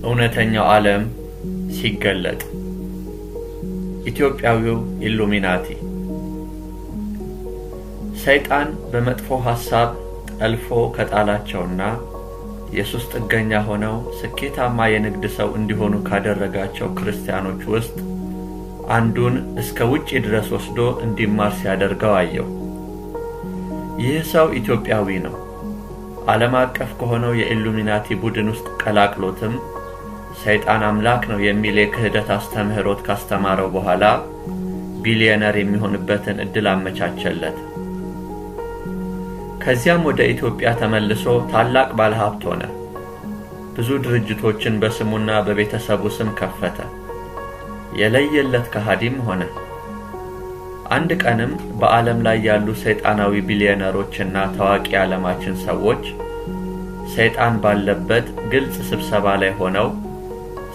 እውነተኛው ዓለም ሲገለጥ ኢትዮጵያዊው ኢሉሚናቲ ሰይጣን በመጥፎ ሐሳብ ጠልፎ ከጣላቸውና የሱስ ጥገኛ ሆነው ስኬታማ የንግድ ሰው እንዲሆኑ ካደረጋቸው ክርስቲያኖች ውስጥ አንዱን እስከ ውጪ ድረስ ወስዶ እንዲማር ሲያደርገው አየው። ይህ ሰው ኢትዮጵያዊ ነው። ዓለም አቀፍ ከሆነው የኢሉሚናቲ ቡድን ውስጥ ቀላቅሎትም ሰይጣን አምላክ ነው የሚል የክህደት አስተምህሮት ካስተማረው በኋላ ቢሊየነር የሚሆንበትን እድል አመቻቸለት። ከዚያም ወደ ኢትዮጵያ ተመልሶ ታላቅ ባለሀብት ሆነ። ብዙ ድርጅቶችን በስሙና በቤተሰቡ ስም ከፈተ። የለየለት ከሃዲም ሆነ። አንድ ቀንም በዓለም ላይ ያሉ ሰይጣናዊ ቢሊየነሮችና ታዋቂ ዓለማችን ሰዎች ሰይጣን ባለበት ግልጽ ስብሰባ ላይ ሆነው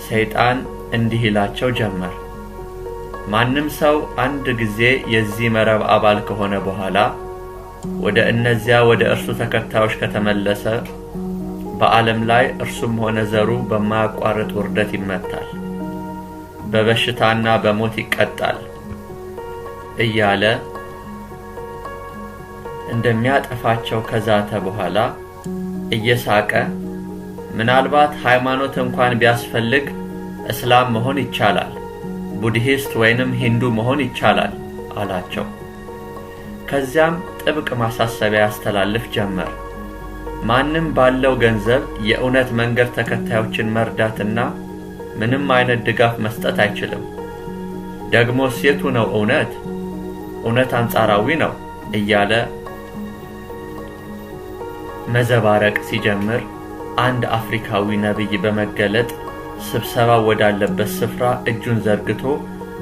ሰይጣን እንዲህ ይላቸው ጀመር። ማንም ሰው አንድ ጊዜ የዚህ መረብ አባል ከሆነ በኋላ ወደ እነዚያ ወደ እርሱ ተከታዮች ከተመለሰ በዓለም ላይ እርሱም ሆነ ዘሩ በማያቋርጥ ውርደት ይመታል፣ በበሽታና በሞት ይቀጣል እያለ እንደሚያጠፋቸው ከዛተ በኋላ እየሳቀ ምናልባት ሃይማኖት እንኳን ቢያስፈልግ እስላም መሆን ይቻላል፣ ቡድሂስት ወይንም ሂንዱ መሆን ይቻላል አላቸው። ከዚያም ጥብቅ ማሳሰቢያ ያስተላልፍ ጀመር። ማንም ባለው ገንዘብ የእውነት መንገድ ተከታዮችን መርዳትና ምንም አይነት ድጋፍ መስጠት አይችልም። ደግሞስ የቱ ነው እውነት? እውነት አንጻራዊ ነው እያለ መዘባረቅ ሲጀምር አንድ አፍሪካዊ ነብይ በመገለጥ ስብሰባው ወዳለበት ስፍራ እጁን ዘርግቶ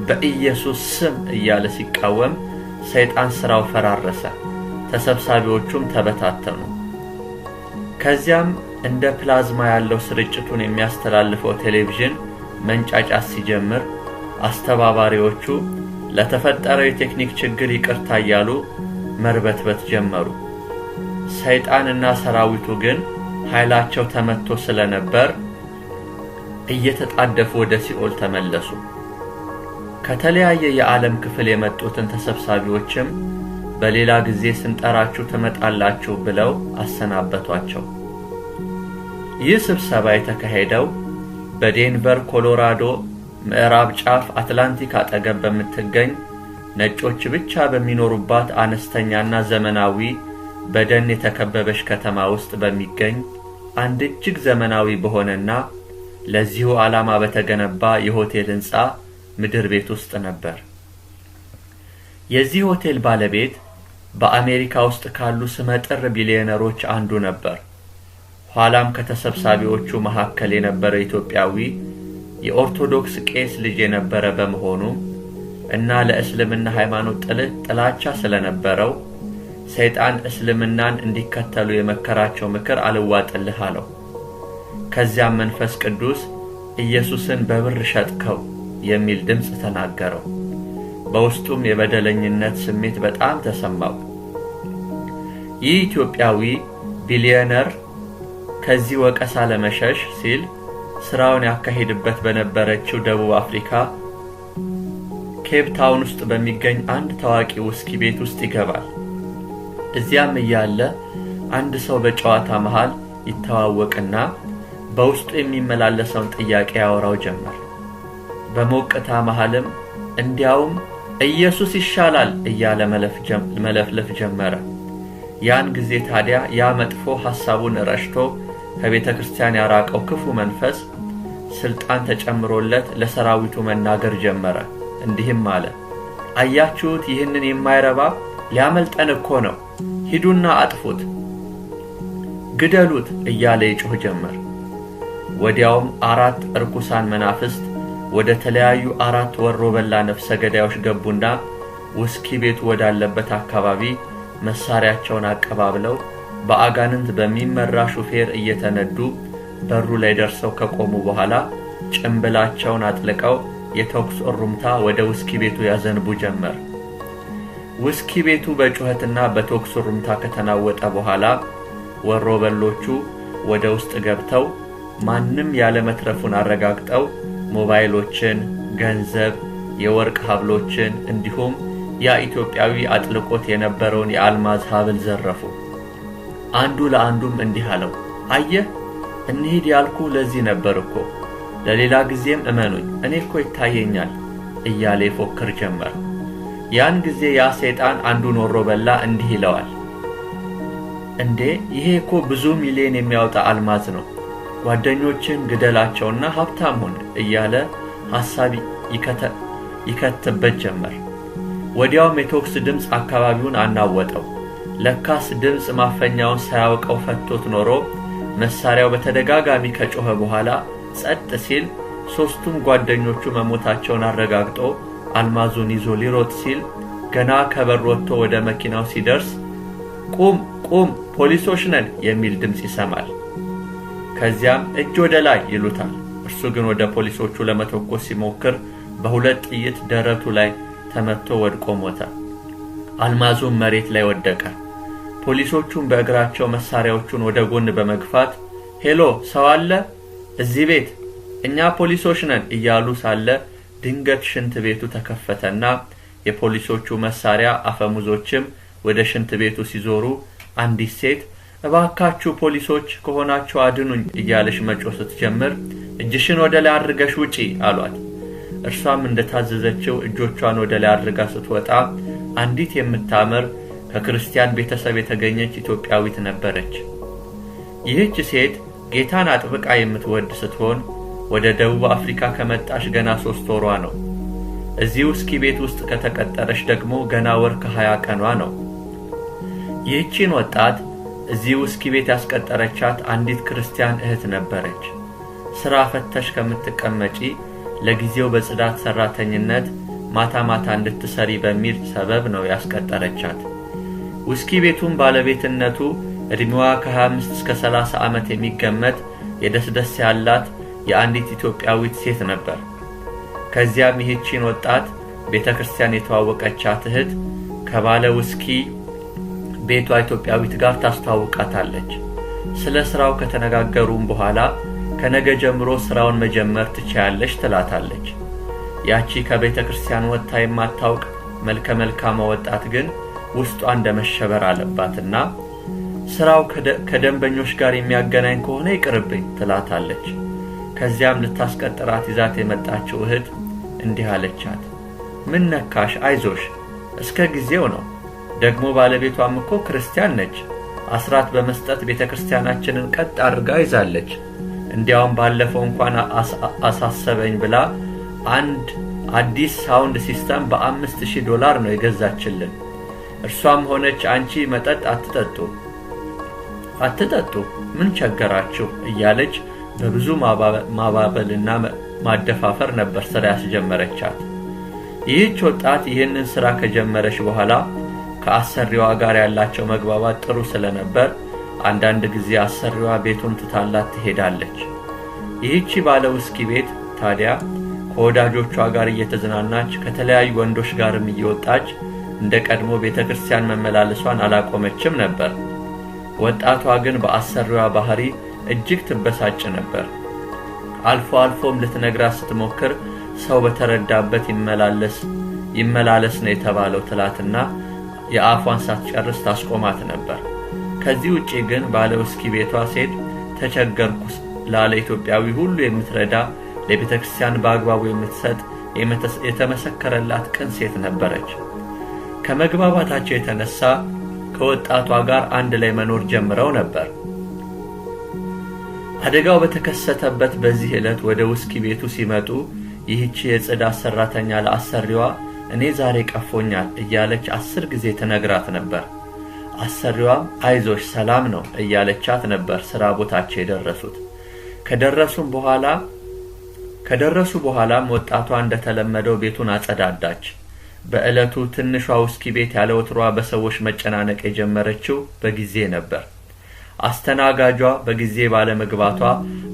በኢየሱስ ስም እያለ ሲቃወም ሰይጣን ስራው ፈራረሰ። ተሰብሳቢዎቹም ተበታተኑ። ከዚያም እንደ ፕላዝማ ያለው ስርጭቱን የሚያስተላልፈው ቴሌቪዥን መንጫጫት ሲጀምር አስተባባሪዎቹ ለተፈጠረው የቴክኒክ ችግር ይቅርታ እያሉ መርበትበት ጀመሩ። ሰይጣንና ሰራዊቱ ግን ኃይላቸው ተመትቶ ስለነበር እየተጣደፉ ወደ ሲኦል ተመለሱ። ከተለያየ የዓለም ክፍል የመጡትን ተሰብሳቢዎችም በሌላ ጊዜ ስንጠራችሁ ትመጣላችሁ ብለው አሰናበቷቸው። ይህ ስብሰባ የተካሄደው በዴንቨር ኮሎራዶ ምዕራብ ጫፍ አትላንቲክ አጠገብ በምትገኝ ነጮች ብቻ በሚኖሩባት አነስተኛና ዘመናዊ በደን የተከበበች ከተማ ውስጥ በሚገኝ አንድ እጅግ ዘመናዊ በሆነና ለዚሁ ዓላማ በተገነባ የሆቴል ሕንጻ ምድር ቤት ውስጥ ነበር። የዚህ ሆቴል ባለቤት በአሜሪካ ውስጥ ካሉ ስመጥር ቢሊየነሮች አንዱ ነበር። ኋላም ከተሰብሳቢዎቹ መካከል የነበረ ኢትዮጵያዊ የኦርቶዶክስ ቄስ ልጅ የነበረ በመሆኑ እና ለእስልምና ሃይማኖት ጥላቻ ስለነበረው ሰይጣን እስልምናን እንዲከተሉ የመከራቸው ምክር አልዋጥልህ አለው። ከዚያም መንፈስ ቅዱስ ኢየሱስን በብር ሸጥከው የሚል ድምፅ ተናገረው። በውስጡም የበደለኝነት ስሜት በጣም ተሰማው። ይህ ኢትዮጵያዊ ቢሊየነር ከዚህ ወቀሳ ለመሸሽ ሲል ስራውን ያካሂድበት በነበረችው ደቡብ አፍሪካ ኬፕ ታውን ውስጥ በሚገኝ አንድ ታዋቂ ውስኪ ቤት ውስጥ ይገባል። እዚያም እያለ አንድ ሰው በጨዋታ መሃል ይተዋወቅና በውስጡ የሚመላለሰውን ጥያቄ ያወራው ጀመር። በሞቅታ መሃልም እንዲያውም ኢየሱስ ይሻላል እያለ መለፍለፍ ጀመረ። ያን ጊዜ ታዲያ ያ መጥፎ ሐሳቡን ረሽቶ ከቤተ ክርስቲያን ያራቀው ክፉ መንፈስ ስልጣን ተጨምሮለት ለሰራዊቱ መናገር ጀመረ። እንዲህም አለ፣ አያችሁት? ይህንን የማይረባ ሊያመልጠን እኮ ነው። ሂዱና አጥፉት፣ ግደሉት እያለ ይጮህ ጀመር። ወዲያውም 4 እርኩሳን መናፍስት ወደ ተለያዩ 4 ወሮበላ ነፍሰ ገዳዮች ገቡና ውስኪ ቤቱ ወዳለበት አካባቢ መሳሪያቸውን አቀባብለው በአጋንንት በሚመራ ሹፌር እየተነዱ በሩ ላይ ደርሰው ከቆሙ በኋላ ጭምብላቸውን አጥልቀው የተኩስ እሩምታ ወደ ውስኪ ቤቱ ያዘንቡ ጀመር። ውስኪ ቤቱ በጩኸትና በተኩስ እሩምታ ከተናወጠ በኋላ ወሮበሎቹ ወደ ውስጥ ገብተው ማንንም ያለ መትረፉን አረጋግጠው ሞባይሎችን፣ ገንዘብ፣ የወርቅ ሀብሎችን እንዲሁም ያ ኢትዮጵያዊ አጥልቆት የነበረውን የአልማዝ ሀብል ዘረፉ። አንዱ ለአንዱም እንዲህ አለው፣ አየህ እንሂድ ያልኩ ለዚህ ነበር እኮ፣ ለሌላ ጊዜም እመኑኝ እኔ እኮ ይታየኛል እያለ ይፎክር ጀመር። ያን ጊዜ ያ ሰይጣን አንዱን ወሮ በላ እንዲህ ይለዋል፣ እንዴ ይሄ እኮ ብዙ ሚሊዮን የሚያወጣ አልማዝ ነው፣ ጓደኞችን ግደላቸውና ሀብታም ሁን እያለ ሐሳብ ይከትበት ጀመር። ወዲያውም የቶክስ ድምፅ አካባቢውን አናወጠው። ለካስ ድምፅ ማፈኛውን ሳያውቀው ፈቶት ኖሮ መሳሪያው በተደጋጋሚ ከጮኸ በኋላ ጸጥ ሲል ሦስቱም ጓደኞቹ መሞታቸውን አረጋግጦ አልማዙን ይዞ ሊሮጥ ሲል ገና ከበር ወጥቶ ወደ መኪናው ሲደርስ ቁም ቁም ፖሊሶች ነን የሚል ድምፅ ይሰማል። ከዚያም እጅ ወደ ላይ ይሉታል። እርሱ ግን ወደ ፖሊሶቹ ለመተኮስ ሲሞክር በሁለት ጥይት ደረቱ ላይ ተመቶ ወድቆ ሞተ። አልማዙም መሬት ላይ ወደቀ። ፖሊሶቹም በእግራቸው መሳሪያዎቹን ወደ ጎን በመግፋት ሄሎ ሰው አለ እዚህ ቤት እኛ ፖሊሶች ነን እያሉ ሳለ ድንገት ሽንት ቤቱ ተከፈተና የፖሊሶቹ መሳሪያ አፈሙዞችም ወደ ሽንት ቤቱ ሲዞሩ አንዲት ሴት እባካችሁ ፖሊሶች ከሆናችሁ አድኑኝ እያለች መጮህ ስትጀምር እጅሽን ወደ ላይ አድርገሽ ውጪ አሏት። እርሷም እንደታዘዘችው እጆቿን ወደ ላይ አድርጋ ስትወጣ አንዲት የምታምር ከክርስቲያን ቤተሰብ የተገኘች ኢትዮጵያዊት ነበረች። ይህች ሴት ጌታን አጥብቃ የምትወድ ስትሆን ወደ ደቡብ አፍሪካ ከመጣሽ ገና 3 ወሯ ነው። እዚህ ውስኪ ቤት ውስጥ ከተቀጠረች ደግሞ ገና ወር ከ20 ቀኗ ነው። ይህችን ወጣት እዚህ ውስኪ ቤት ያስቀጠረቻት አንዲት ክርስቲያን እህት ነበረች። ሥራ ፈተሽ ከምትቀመጪ ለጊዜው በጽዳት ሰራተኝነት ማታ ማታ እንድትሰሪ በሚል ሰበብ ነው ያስቀጠረቻት። ውስኪ ቤቱን ባለቤትነቱ እድሜዋ ከ25 እስከ 30 ዓመት የሚገመት የደስደስ ያላት የአንዲት ኢትዮጵያዊት ሴት ነበር። ከዚያም ይህችን ወጣት ቤተክርስቲያን የተዋወቀቻት እህት ከባለ ውስኪ ቤቷ ኢትዮጵያዊት ጋር ታስተዋውቃታለች። ስለ ስራው ከተነጋገሩም በኋላ ከነገ ጀምሮ ስራውን መጀመር ትችያለሽ ትላታለች። ያቺ ከቤተክርስቲያን ወጥታ የማታውቅ መልከ መልካም ወጣት ግን ውስጧ እንደመሸበር አለባትና ስራው ከደንበኞች ጋር የሚያገናኝ ከሆነ ይቅርብኝ ትላታለች። ከዚያም ልታስቀጥራት ይዛት የመጣችው እህት እንዲህ አለቻት፣ ምን ነካሽ? አይዞሽ እስከ ጊዜው ነው። ደግሞ ባለቤቷም እኮ ክርስቲያን ነች። አስራት በመስጠት ቤተክርስቲያናችንን ቀጥ አድርጋ ይዛለች። እንዲያውም ባለፈው እንኳን አሳሰበኝ ብላ አንድ አዲስ ሳውንድ ሲስተም $5000 ነው የገዛችልን። እርሷም ሆነች አንቺ መጠጥ አትጠጡ ምን ቸገራችሁ እያለች በብዙ ማባበልና ማደፋፈር ነበር ስራ ያስጀመረቻት። ይህች ወጣት ይህንን ስራ ከጀመረች በኋላ ከአሰሪዋ ጋር ያላቸው መግባባት ጥሩ ስለነበር አንዳንድ ጊዜ አሰሪዋ ቤቱን ትታላት ትሄዳለች። ይህች ባለ ውስኪ ቤት ታዲያ ከወዳጆቿ ጋር እየተዝናናች ከተለያዩ ወንዶች ጋርም እየወጣች እንደ ቀድሞ ቤተክርስቲያን መመላለሷን አላቆመችም ነበር። ወጣቷ ግን በአሰሪዋ ባህሪ እጅግ ትበሳጭ ነበር። አልፎ አልፎም ልትነግራት ስትሞክር ሰው በተረዳበት ይመላለስ ነው የተባለው ትላትና የአፏን ሳትጨርስ ታስቆማት ነበር። ከዚህ ውጪ ግን ባለ ውስኪ ቤቷ ሴት ተቸገርኩ ላለ ኢትዮጵያዊ ሁሉ የምትረዳ ለቤተክርስቲያን በአግባቡ የምትሰጥ የተመሰከረላት ቅን ሴት ነበረች። ከመግባባታቸው የተነሳ ከወጣቷ ጋር አንድ ላይ መኖር ጀምረው ነበር። አደጋው በተከሰተበት በዚህ ዕለት ወደ ውስኪ ቤቱ ሲመጡ ይህች የጽዳት ሰራተኛ ለአሰሪዋ እኔ ዛሬ ቀፎኛል እያለች 10 ጊዜ ተነግራት ነበር። አሰሪዋም አይዞሽ ሰላም ነው እያለቻት ነበር ስራ ቦታቸው የደረሱት። ከደረሱ በኋላም ወጣቷ እንደተለመደው ቤቱን አጸዳዳች። በዕለቱ ትንሿ ውስኪ ቤት ያለ ወትሯ በሰዎች መጨናነቅ የጀመረችው በጊዜ ነበር። አስተናጋጇ በጊዜ ባለመግባቷ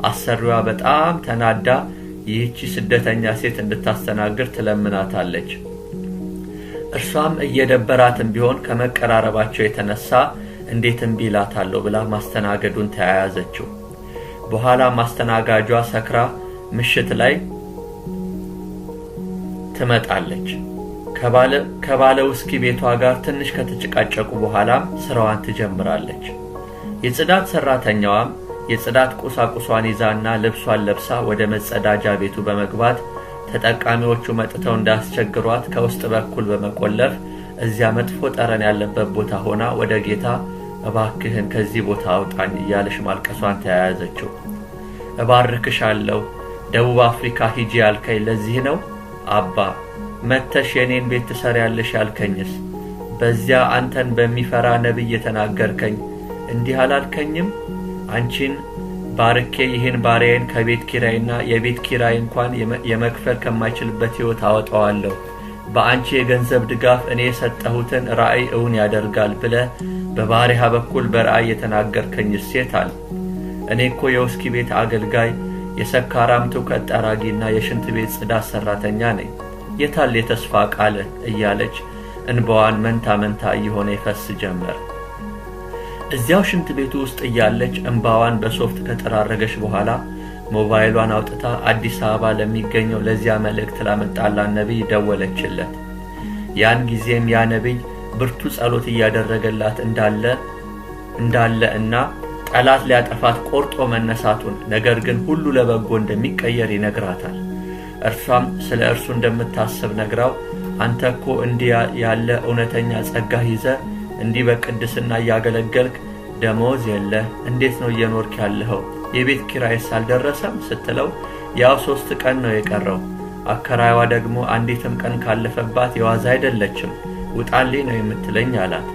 አሰሪዋ በጣም ተናዳ ይህች ስደተኛ ሴት እንድታስተናግድ ትለምናታለች። እርሷም እየደበራትም ቢሆን ከመቀራረባቸው የተነሳ እንዴት እምቢ እላታለሁ ብላ ማስተናገዱን ተያያዘችው። በኋላ ማስተናጋጇ ሰክራ ምሽት ላይ ትመጣለች። ከባለ ውስኪ ቤቷ ጋር ትንሽ ከተጨቃጨቁ በኋላ ስራዋን ትጀምራለች። የጽዳት ሰራተኛዋም የጽዳት ቁሳቁሷን ይዛና ልብሷን ለብሳ ወደ መጸዳጃ ቤቱ በመግባት ተጠቃሚዎቹ መጥተው እንዳስቸግሯት ከውስጥ በኩል በመቆለፍ እዚያ መጥፎ ጠረን ያለበት ቦታ ሆና ወደ ጌታ እባክህን ከዚህ ቦታ አውጣኝ እያለች ማልቀሷን ተያያዘችው። እባርክሻለሁ፣ ደቡብ አፍሪካ ሂጂ ያልከኝ ለዚህ ነው? አባ መተሽ የኔን ቤት ትሰሪያለሽ ያልከኝስ? በዚያ አንተን በሚፈራ ነብይ የተናገርከኝ እንዲህ አላልከኝም? አንቺን ባርኬ ይህን ባሪያዬን ከቤት ኪራይና የቤት ኪራይ እንኳን የመክፈል ከማይችልበት ሕይወት አወጣዋለሁ፣ በአንቺ የገንዘብ ድጋፍ እኔ የሰጠሁትን ራእይ እውን ያደርጋል ብለህ በባሪያ በኩል በራእይ የተናገርከኝ ሴት አለ። እኔ እኮ የውስኪ ቤት አገልጋይ፣ የሰካራም ትውከት ጠራጊና የሽንት ቤት ጽዳት ሰራተኛ ነኝ። የታል የተስፋ ቃል እያለች እንባዋን መንታ መንታ እየሆነ ይፈስ ጀመር። እዚያው ሽንት ቤቱ ውስጥ እያለች እንባዋን በሶፍት ከጠራረገች በኋላ ሞባይሏን አውጥታ አዲስ አበባ ለሚገኘው ለዚያ መልእክት ላመጣላት ነብይ ደወለችለት። ያን ጊዜም ያ ነብይ ብርቱ ጸሎት እያደረገላት እንዳለ እና ጠላት ሊያጠፋት ቆርጦ መነሳቱን ነገር ግን ሁሉ ለበጎ እንደሚቀየር ይነግራታል። እርሷም ስለ እርሱ እንደምታስብ ነግራው አንተ እኮ እንዲህ ያለ እውነተኛ ጸጋ ይዘህ እንዲህ በቅድስና ያገለገልክ ደሞዝ የለህ፣ እንዴት ነው እየኖርክ ያለኸው? የቤት ኪራይስ አልደረሰም ስትለው ያው 3 ቀን ነው የቀረው፣ አከራይዋ ደግሞ አንዲትም ቀን ካለፈባት የዋዛ አይደለችም፣ ውጣልኝ ነው የምትለኝ አላት።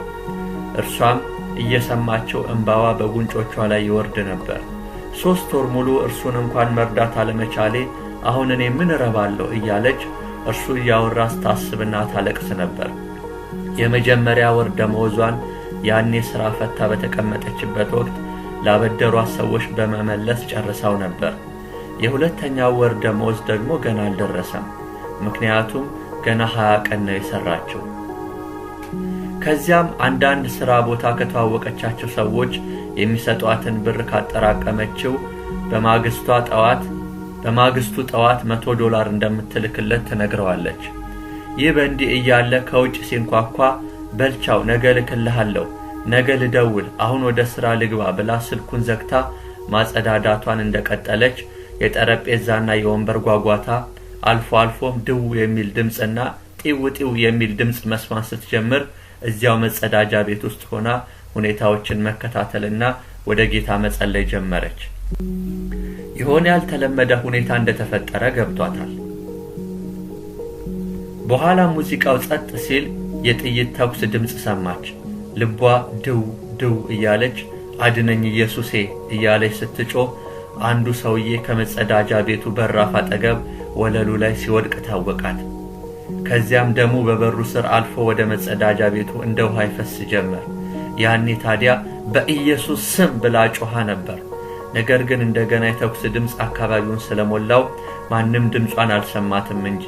እርሷም እየሰማቸው እንባዋ በጉንጮቿ ላይ ይወርድ ነበር። 3 ወር ሙሉ እርሱን እንኳን መርዳት አለመቻሌ አሁን እኔ ምን እረባለሁ እያለች እርሱ እያወራስ ታስብና ታለቅስ ነበር። የመጀመሪያ ወር ደሞዟን ያኔ ስራ ፈታ በተቀመጠችበት ወቅት ላበደሯት ሰዎች በመመለስ ጨርሳው ነበር። የሁለተኛው ወር ደሞዝ ደግሞ ገና አልደረሰም፣ ምክንያቱም ገና 20 ቀን ነው የሰራችው። ከዚያም አንዳንድ ስራ ቦታ ከተዋወቀቻቸው ሰዎች የሚሰጧትን ብር ካጠራቀመችው በማግስቱ ጠዋት $100 እንደምትልክለት ትነግረዋለች። ይህ በእንዲህ እያለ ከውጭ ሲንኳኳ በልቻው ነገ ልክልሃለሁ፣ ነገ ልደውል፣ አሁን ወደ ሥራ ልግባ ብላ ስልኩን ዘግታ ማጸዳዳቷን እንደቀጠለች የጠረጴዛና የወንበር ጓጓታ አልፎ አልፎም ድው የሚል ድምፅና ጢው የሚል ድምፅ መስማት ስትጀምር እዚያው መጸዳጃ ቤት ውስጥ ሆና ሁኔታዎችን መከታተልና ወደ ጌታ መጸለይ ጀመረች። የሆነ ያልተለመደ ሁኔታ እንደተፈጠረ ገብቷታል። በኋላ ሙዚቃው ጸጥ ሲል የጥይት ተኩስ ድምፅ ሰማች። ልቧ ድው እያለች አድነኝ ኢየሱሴ እያለች ስትጮህ አንዱ ሰውዬ ከመጸዳጃ ቤቱ በራፍ አጠገብ ወለሉ ላይ ሲወድቅ ታወቃት። ከዚያም ደሙ በበሩ ስር አልፎ ወደ መጸዳጃ ቤቱ እንደ ውሃ ይፈስ ጀመር። ያኔ ታዲያ በኢየሱስ ስም ብላ ጮኻ ነበር። ነገር ግን እንደገና የተኩስ ድምፅ አካባቢውን ስለሞላው ማንም ድምጿን አልሰማትም እንጂ።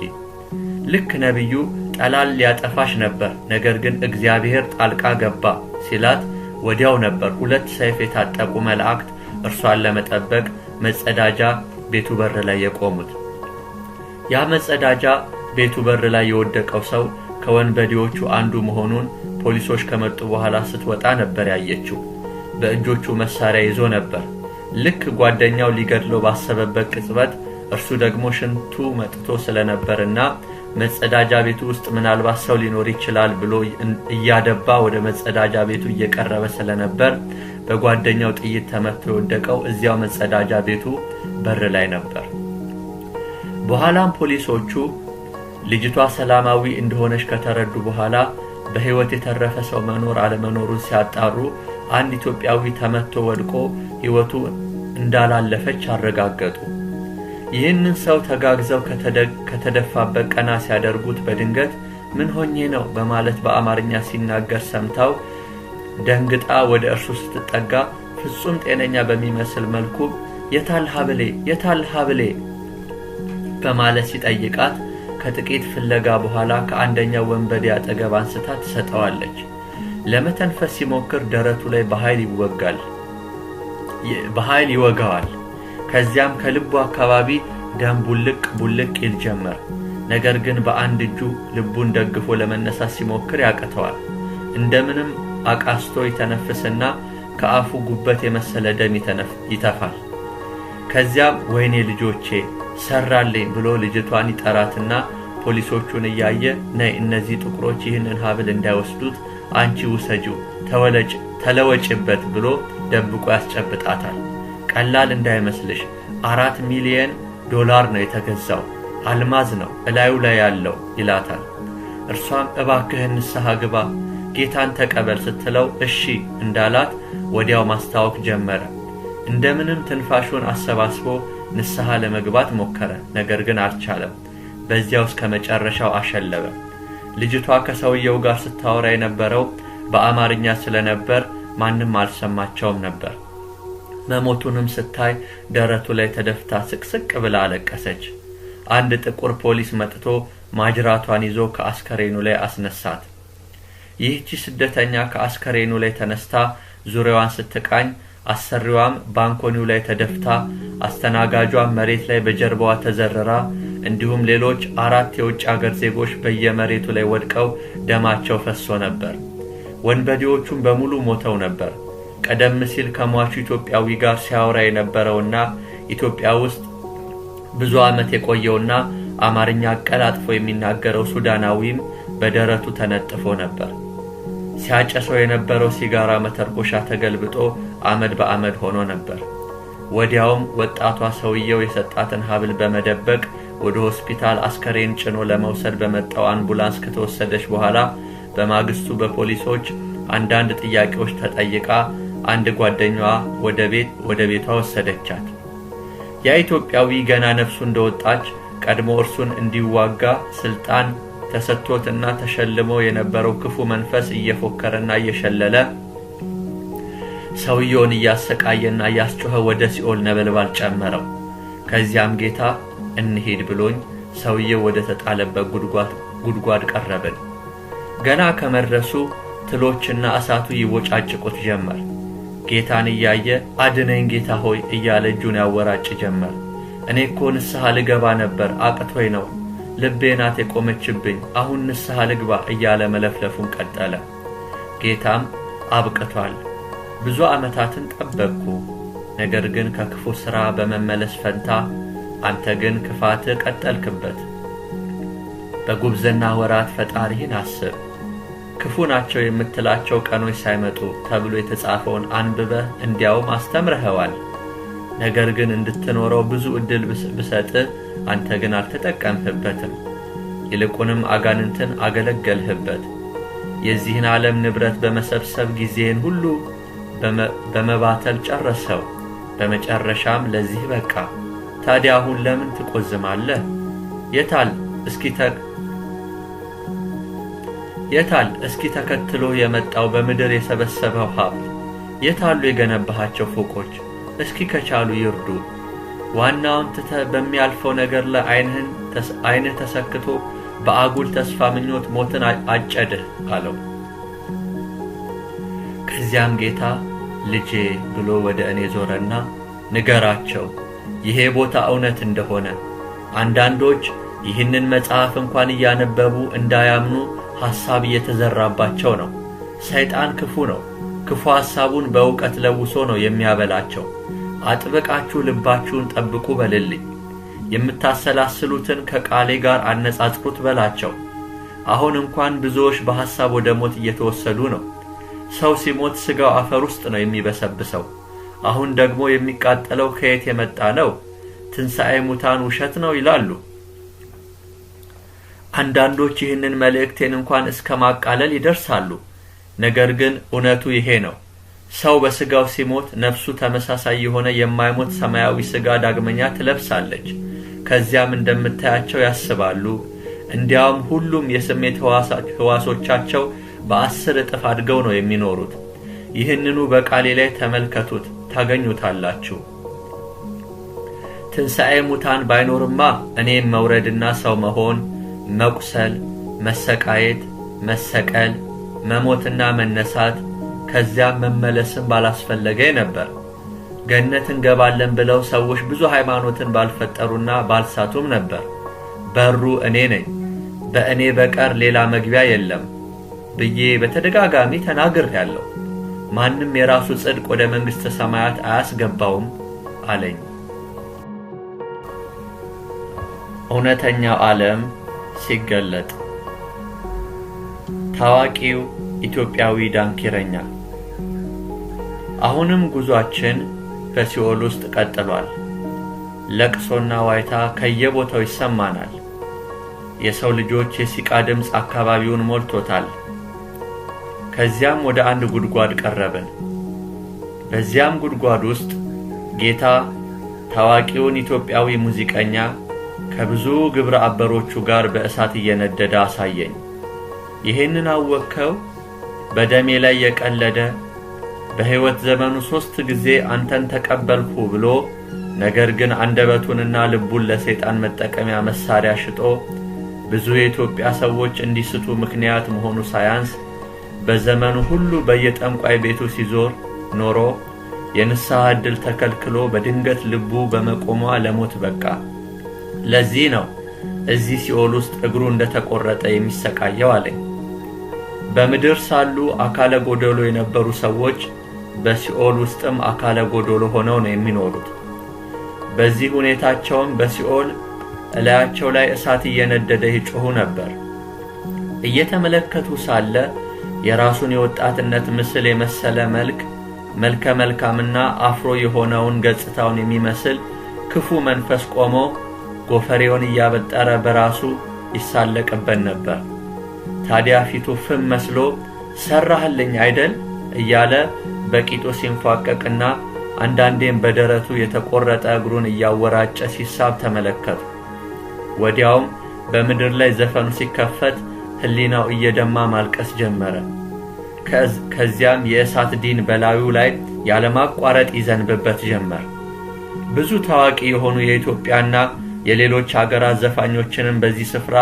ልክ ነብዩ ጠላል ሊያጠፋሽ ነበር፣ ነገር ግን እግዚአብሔር ጣልቃ ገባ ሲላት ወዲያው ነበር 2 ሰይፍ የታጠቁ መላእክት እርሷን ለመጠበቅ መጸዳጃ ቤቱ በር ላይ የቆሙት። ያ መጸዳጃ ቤቱ በር ላይ የወደቀው ሰው ከወንበዴዎቹ አንዱ መሆኑን ፖሊሶች ከመጡ በኋላ ስትወጣ ነበር ያየችው። በእጆቹ መሳሪያ ይዞ ነበር። ልክ ጓደኛው ሊገድለው ባሰበበት ቅጽበት እርሱ ደግሞ ሽንቱ መጥቶ ስለነበርና መጸዳጃ ቤቱ ውስጥ ምናልባት ሰው ሊኖር ይችላል ብሎ እያደባ ወደ መጸዳጃ ቤቱ እየቀረበ ስለነበር በጓደኛው ጥይት ተመቶ የወደቀው እዚያው መጸዳጃ ቤቱ በር ላይ ነበር። በኋላም ፖሊሶቹ ልጅቷ ሰላማዊ እንደሆነች ከተረዱ በኋላ በህይወት የተረፈ ሰው መኖር አለመኖሩን ሲያጣሩ አንድ ኢትዮጵያዊ ተመቶ ወድቆ ህይወቱ እንዳላለፈች አረጋገጡ። ይህንን ሰው ተጋግዘው ከተደፋበት ቀና ሲያደርጉት በድንገት ምን ሆኜ ነው በማለት በአማርኛ ሲናገር ሰምታው ደንግጣ ወደ እርሱ ስትጠጋ ፍጹም ጤነኛ በሚመስል መልኩ የታል ሀብሌ በማለት ሲጠይቃት ከጥቂት ፍለጋ በኋላ ከአንደኛው ወንበዴ አጠገብ አንስታ ትሰጠዋለች። ለመተንፈስ ሲሞክር ደረቱ ላይ በኃይል ይወጋዋል። ከዚያም ከልቡ አካባቢ ደም ቡልቅ ይል ጀመር። ነገር ግን በአንድ እጁ ልቡን ደግፎ ለመነሳት ሲሞክር ያቅተዋል። እንደምንም አቃስቶ ይተነፍስና ከአፉ ጉበት የመሰለ ደም ይተፋል። ከዚያም ወይኔ ልጆቼ ሰራልኝ ብሎ ልጅቷን ይጠራትና ፖሊሶቹን እያየ ነይ እነዚህ ጥቁሮች ይህንን ሀብል እንዳይወስዱት አንቺ ውሰጂው ተለወጭበት ብሎ ደብቆ ያስጨብጣታል። ቀላል እንዳይመስልሽ 4 ሚሊዮን ዶላር ነው የተገዛው፣ አልማዝ ነው እላዩ ላይ ያለው ይላታል። እርሷም እባክህን ንስሐ ግባ ጌታን ተቀበል ስትለው እሺ እንዳላት ወዲያው ማስታወክ ጀመረ። እንደምንም ትንፋሹን አሰባስቦ ንስሐ ለመግባት ሞከረ። ነገር ግን አልቻለም። በዚያው እስከ መጨረሻው አሸለበ። ልጅቷ ከሰውየው ጋር ስታወራ የነበረው በአማርኛ ስለነበር ማንም አልሰማቸውም ነበር። መሞቱንም ስታይ ደረቱ ላይ ተደፍታ ስቅስቅ ብላ አለቀሰች። አንድ ጥቁር ፖሊስ መጥቶ ማጅራቷን ይዞ ከአስከሬኑ ላይ አስነሳት። ይህቺ ስደተኛ ከአስከሬኑ ላይ ተነስታ ዙሪያዋን ስትቃኝ አሰሪዋም ባንኮኒው ላይ ተደፍታ አስተናጋጇም መሬት ላይ በጀርባዋ ተዘረራ እንዲሁም ሌሎች 4 የውጭ አገር ዜጎች በየመሬቱ ላይ ወድቀው ደማቸው ፈሶ ነበር። ወንበዴዎቹም በሙሉ ሞተው ነበር። ቀደም ሲል ከሟቹ ኢትዮጵያዊ ጋር ሲያወራ የነበረውና ኢትዮጵያ ውስጥ ብዙ ዓመት የቆየውና አማርኛ አቀላጥፎ የሚናገረው ሱዳናዊም በደረቱ ተነጥፎ ነበር። ሲያጨሰው የነበረው ሲጋራ መተርኮሻ ተገልብጦ አመድ በአመድ ሆኖ ነበር። ወዲያውም ወጣቷ ሰውየው የሰጣትን ሀብል በመደበቅ ወደ ሆስፒታል አስከሬን ጭኖ ለመውሰድ በመጣው አምቡላንስ ከተወሰደች በኋላ በማግስቱ በፖሊሶች አንዳንድ ጥያቄዎች ተጠይቃ አንድ ጓደኛዋ ወደ ቤቷ ወሰደቻት። ያ ኢትዮጵያዊ ገና ነፍሱ እንደወጣች ቀድሞ እርሱን እንዲዋጋ ስልጣን ተሰጥቶትና ተሸልሞ የነበረው ክፉ መንፈስ እየፎከረና እየሸለለ ሰውየውን እያሰቃየና እያስጮኸ ወደ ሲኦል ነበልባል ጨመረው። ከዚያም ጌታ እንሂድ ብሎኝ ሰውየው ወደ ተጣለበት ጉድጓድ ቀረብን። ገና ከመድረሱ ትሎችና እሳቱ ይወጫጭቁት ጀመር። ጌታን እያየ አድነኝ ጌታ ሆይ እያለ እጁን ያወራጭ ጀመር። እኔ እኮ ንስሐ ልገባ ነበር አቅቶኝ ነው፣ ልቤ ናት የቆመችብኝ፣ አሁን ንስሐ ልግባ እያለ መለፍለፉን ቀጠለ። ጌታም አብቅቷል፣ ብዙ ዓመታትን ጠበቅኩ፣ ነገር ግን ከክፉ ሥራ በመመለስ ፈንታ አንተ ግን ክፋትህ ቀጠልክበት። በጉብዝና ወራት ፈጣሪህን አስብ፣ ክፉ ናቸው የምትላቸው ቀኖች ሳይመጡ ተብሎ የተጻፈውን አንብበህ እንዲያውም አስተምረኸዋል። ነገር ግን እንድትኖረው ብዙ ዕድል ብሰጥህ አንተ ግን አልተጠቀምህበትም። ይልቁንም አጋንንትን አገለገልህበት። የዚህን ዓለም ንብረት በመሰብሰብ ጊዜን ሁሉ በመባተል ጨረሰው። በመጨረሻም ለዚህ በቃ። ታዲያ አሁን ለምን ትቆዝማለህ? የታል እስኪ ተከትሎ የመጣው በምድር የሰበሰበው ሀብት? የታሉ የገነባሃቸው ፎቆች? እስኪ ከቻሉ ይርዱ። ዋናውን ትተህ በሚያልፈው ነገር ላይ ዓይንህ ተሰክቶ በአጉል ተስፋ ምኞት ሞትን አጨድህ አለው። ከዚያም ጌታ ልጄ ብሎ ወደ እኔ ዞረና ንገራቸው ይሄ ቦታ እውነት እንደሆነ። አንዳንዶች ይህንን መጽሐፍ እንኳን እያነበቡ እንዳያምኑ ሐሳብ እየተዘራባቸው ነው። ሰይጣን ክፉ ነው። ክፉ ሐሳቡን በእውቀት ለውሶ ነው የሚያበላቸው። አጥብቃችሁ ልባችሁን ጠብቁ በልልኝ። የምታሰላስሉትን ከቃሌ ጋር አነጻጽሩት በላቸው። አሁን እንኳን ብዙዎች በሐሳብ ወደ ሞት እየተወሰዱ ነው። ሰው ሲሞት ሥጋው አፈር ውስጥ ነው የሚበሰብሰው። አሁን ደግሞ የሚቃጠለው ከየት የመጣ ነው? ትንሣኤ ሙታን ውሸት ነው ይላሉ። አንዳንዶች ይህንን መልእክቴን እንኳን እስከ ማቃለል ይደርሳሉ። ነገር ግን እውነቱ ይሄ ነው። ሰው በሥጋው ሲሞት ነፍሱ ተመሳሳይ የሆነ የማይሞት ሰማያዊ ሥጋ ዳግመኛ ትለብሳለች። ከዚያም እንደምታያቸው ያስባሉ። እንዲያውም ሁሉም የስሜት ሕዋሶቻቸው በ10 እጥፍ አድገው ነው የሚኖሩት። ይህንኑ በቃሌ ላይ ተመልከቱት ታገኙታላችሁ። ትንሣኤ ሙታን ባይኖርማ እኔም መውረድና ሰው መሆን፣ መቁሰል፣ መሰቃየት፣ መሰቀል፣ መሞትና መነሳት ከዚያም መመለስም ባላስፈለገኝ ነበር። ገነት እንገባለን ብለው ሰዎች ብዙ ሃይማኖትን ባልፈጠሩና ባልሳቱም ነበር። በሩ እኔ ነኝ፣ በእኔ በቀር ሌላ መግቢያ የለም ብዬ በተደጋጋሚ ተናግሬያለሁ። ማንም የራሱ ጽድቅ ወደ መንግሥተ ሰማያት አያስገባውም አለኝ። እውነተኛው ዓለም ሲገለጥ። ታዋቂው ኢትዮጵያዊ ዳንኪረኛ። አሁንም ጉዟችን በሲኦል ውስጥ ቀጥሏል። ለቅሶና ዋይታ ከየቦታው ይሰማናል። የሰው ልጆች የሲቃ ድምፅ አካባቢውን ሞልቶታል። ከዚያም ወደ አንድ ጉድጓድ ቀረብን። በዚያም ጉድጓድ ውስጥ ጌታ ታዋቂውን ኢትዮጵያዊ ሙዚቀኛ ከብዙ ግብረ አበሮቹ ጋር በእሳት እየነደደ አሳየኝ። ይህንን አወከው? በደሜ ላይ የቀለደ በሕይወት ዘመኑ 3 ጊዜ አንተን ተቀበልኩ ብሎ ነገር ግን አንደበቱንና ልቡን ለሰይጣን መጠቀሚያ መሳሪያ ሽጦ ብዙ የኢትዮጵያ ሰዎች እንዲስቱ ምክንያት መሆኑ ሳያንስ በዘመኑ ሁሉ በየጠንቋይ ቤቱ ሲዞር ኖሮ የንስሐ ዕድል ተከልክሎ በድንገት ልቡ በመቆሟ ለሞት በቃ። ለዚህ ነው እዚህ ሲኦል ውስጥ እግሩ እንደተቆረጠ የሚሰቃየው አለኝ። በምድር ሳሉ አካለ ጎደሎ የነበሩ ሰዎች በሲኦል ውስጥም አካለ ጎደሎ ሆነው ነው የሚኖሩት። በዚህ ሁኔታቸውም በሲኦል እላያቸው ላይ እሳት እየነደደ ይጮሁ ነበር። እየተመለከቱ ሳለ የራሱን የወጣትነት ምስል የመሰለ መልከ መልካምና አፍሮ የሆነውን ገጽታውን የሚመስል ክፉ መንፈስ ቆሞ ጎፈሬውን እያበጠረ በራሱ ይሳለቅበት ነበር። ታዲያ ፊቱ ፍም መስሎ ሰራህልኝ አይደል እያለ በቂጡ ሲንፏቀቅና አንዳንዴም በደረቱ የተቆረጠ እግሩን እያወራጨ ሲሳብ ተመለከቱ። ወዲያውም በምድር ላይ ዘፈኑ ሲከፈት ሕሊናው እየደማ ማልቀስ ጀመረ። ከዚያም የእሳት ዲን በላዩ ላይ ያለማቋረጥ ይዘንብበት ጀመር። ብዙ ታዋቂ የሆኑ የኢትዮጵያና የሌሎች አገራት ዘፋኞችንም በዚህ ስፍራ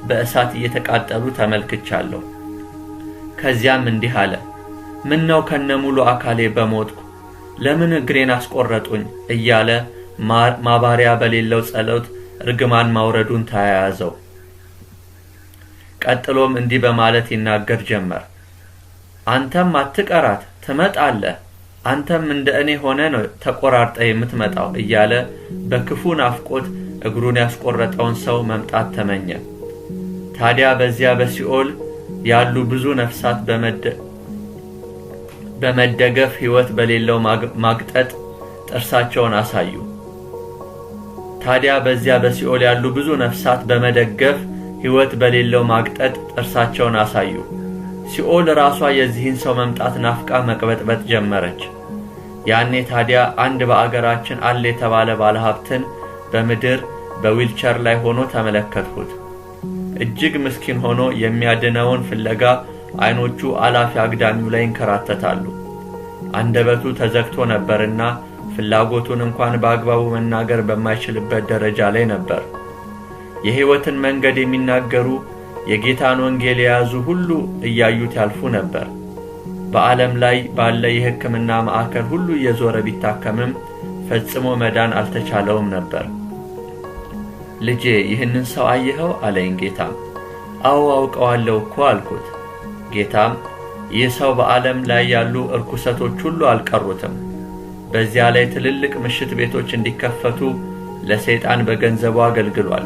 በእሳት እየተቃጠሉ ተመልክቻለሁ። ከዚያም እንዲህ አለ፣ ምን ነው ከነሙሉ አካሌ በሞትኩ፣ ለምን እግሬን አስቆረጡኝ እያለ ማባሪያ በሌለው ጸሎት እርግማን ማውረዱን ተያያዘው። ቀጥሎም እንዲህ በማለት ይናገር ጀመር፣ አንተም አትቀራት ትመጣለህ፣ አንተም እንደ እኔ ሆነ ነው ተቆራርጠ የምትመጣው እያለ በክፉ ናፍቆት እግሩን ያስቆረጠውን ሰው መምጣት ተመኘ። ታዲያ በዚያ በሲኦል ያሉ ብዙ ነፍሳት በመደገፍ ሕይወት በሌለው ማግጠጥ ጥርሳቸውን አሳዩ። ታዲያ በዚያ በሲኦል ያሉ ብዙ ነፍሳት በመደገፍ ሕይወት በሌለው ማግጠጥ ጥርሳቸውን አሳዩ። ሲኦል ራሷ የዚህን ሰው መምጣት ናፍቃ መቅበጥበጥ ጀመረች። ያኔ ታዲያ አንድ በአገራችን አለ የተባለ ባለሀብትን በምድር በዊልቸር ላይ ሆኖ ተመለከትሁት። እጅግ ምስኪን ሆኖ የሚያድነውን ፍለጋ አይኖቹ አላፊ አግዳሚው ላይ ይንከራተታሉ። አንደበቱ ተዘግቶ ነበርና ፍላጎቱን እንኳን በአግባቡ መናገር በማይችልበት ደረጃ ላይ ነበር። የሕይወትን መንገድ የሚናገሩ የጌታን ወንጌል የያዙ ሁሉ እያዩት ያልፉ ነበር። በዓለም ላይ ባለ የሕክምና ማዕከል ሁሉ እየዞረ ቢታከምም ፈጽሞ መዳን አልተቻለውም ነበር። ልጄ ይህንን ሰው አየኸው አለኝ ጌታም። አዎ አውቀዋለሁ እኮ አልኩት። ጌታም ይህ ሰው በዓለም ላይ ያሉ እርኩሰቶች ሁሉ አልቀሩትም። በዚያ ላይ ትልልቅ ምሽት ቤቶች እንዲከፈቱ ለሰይጣን በገንዘቡ አገልግሏል።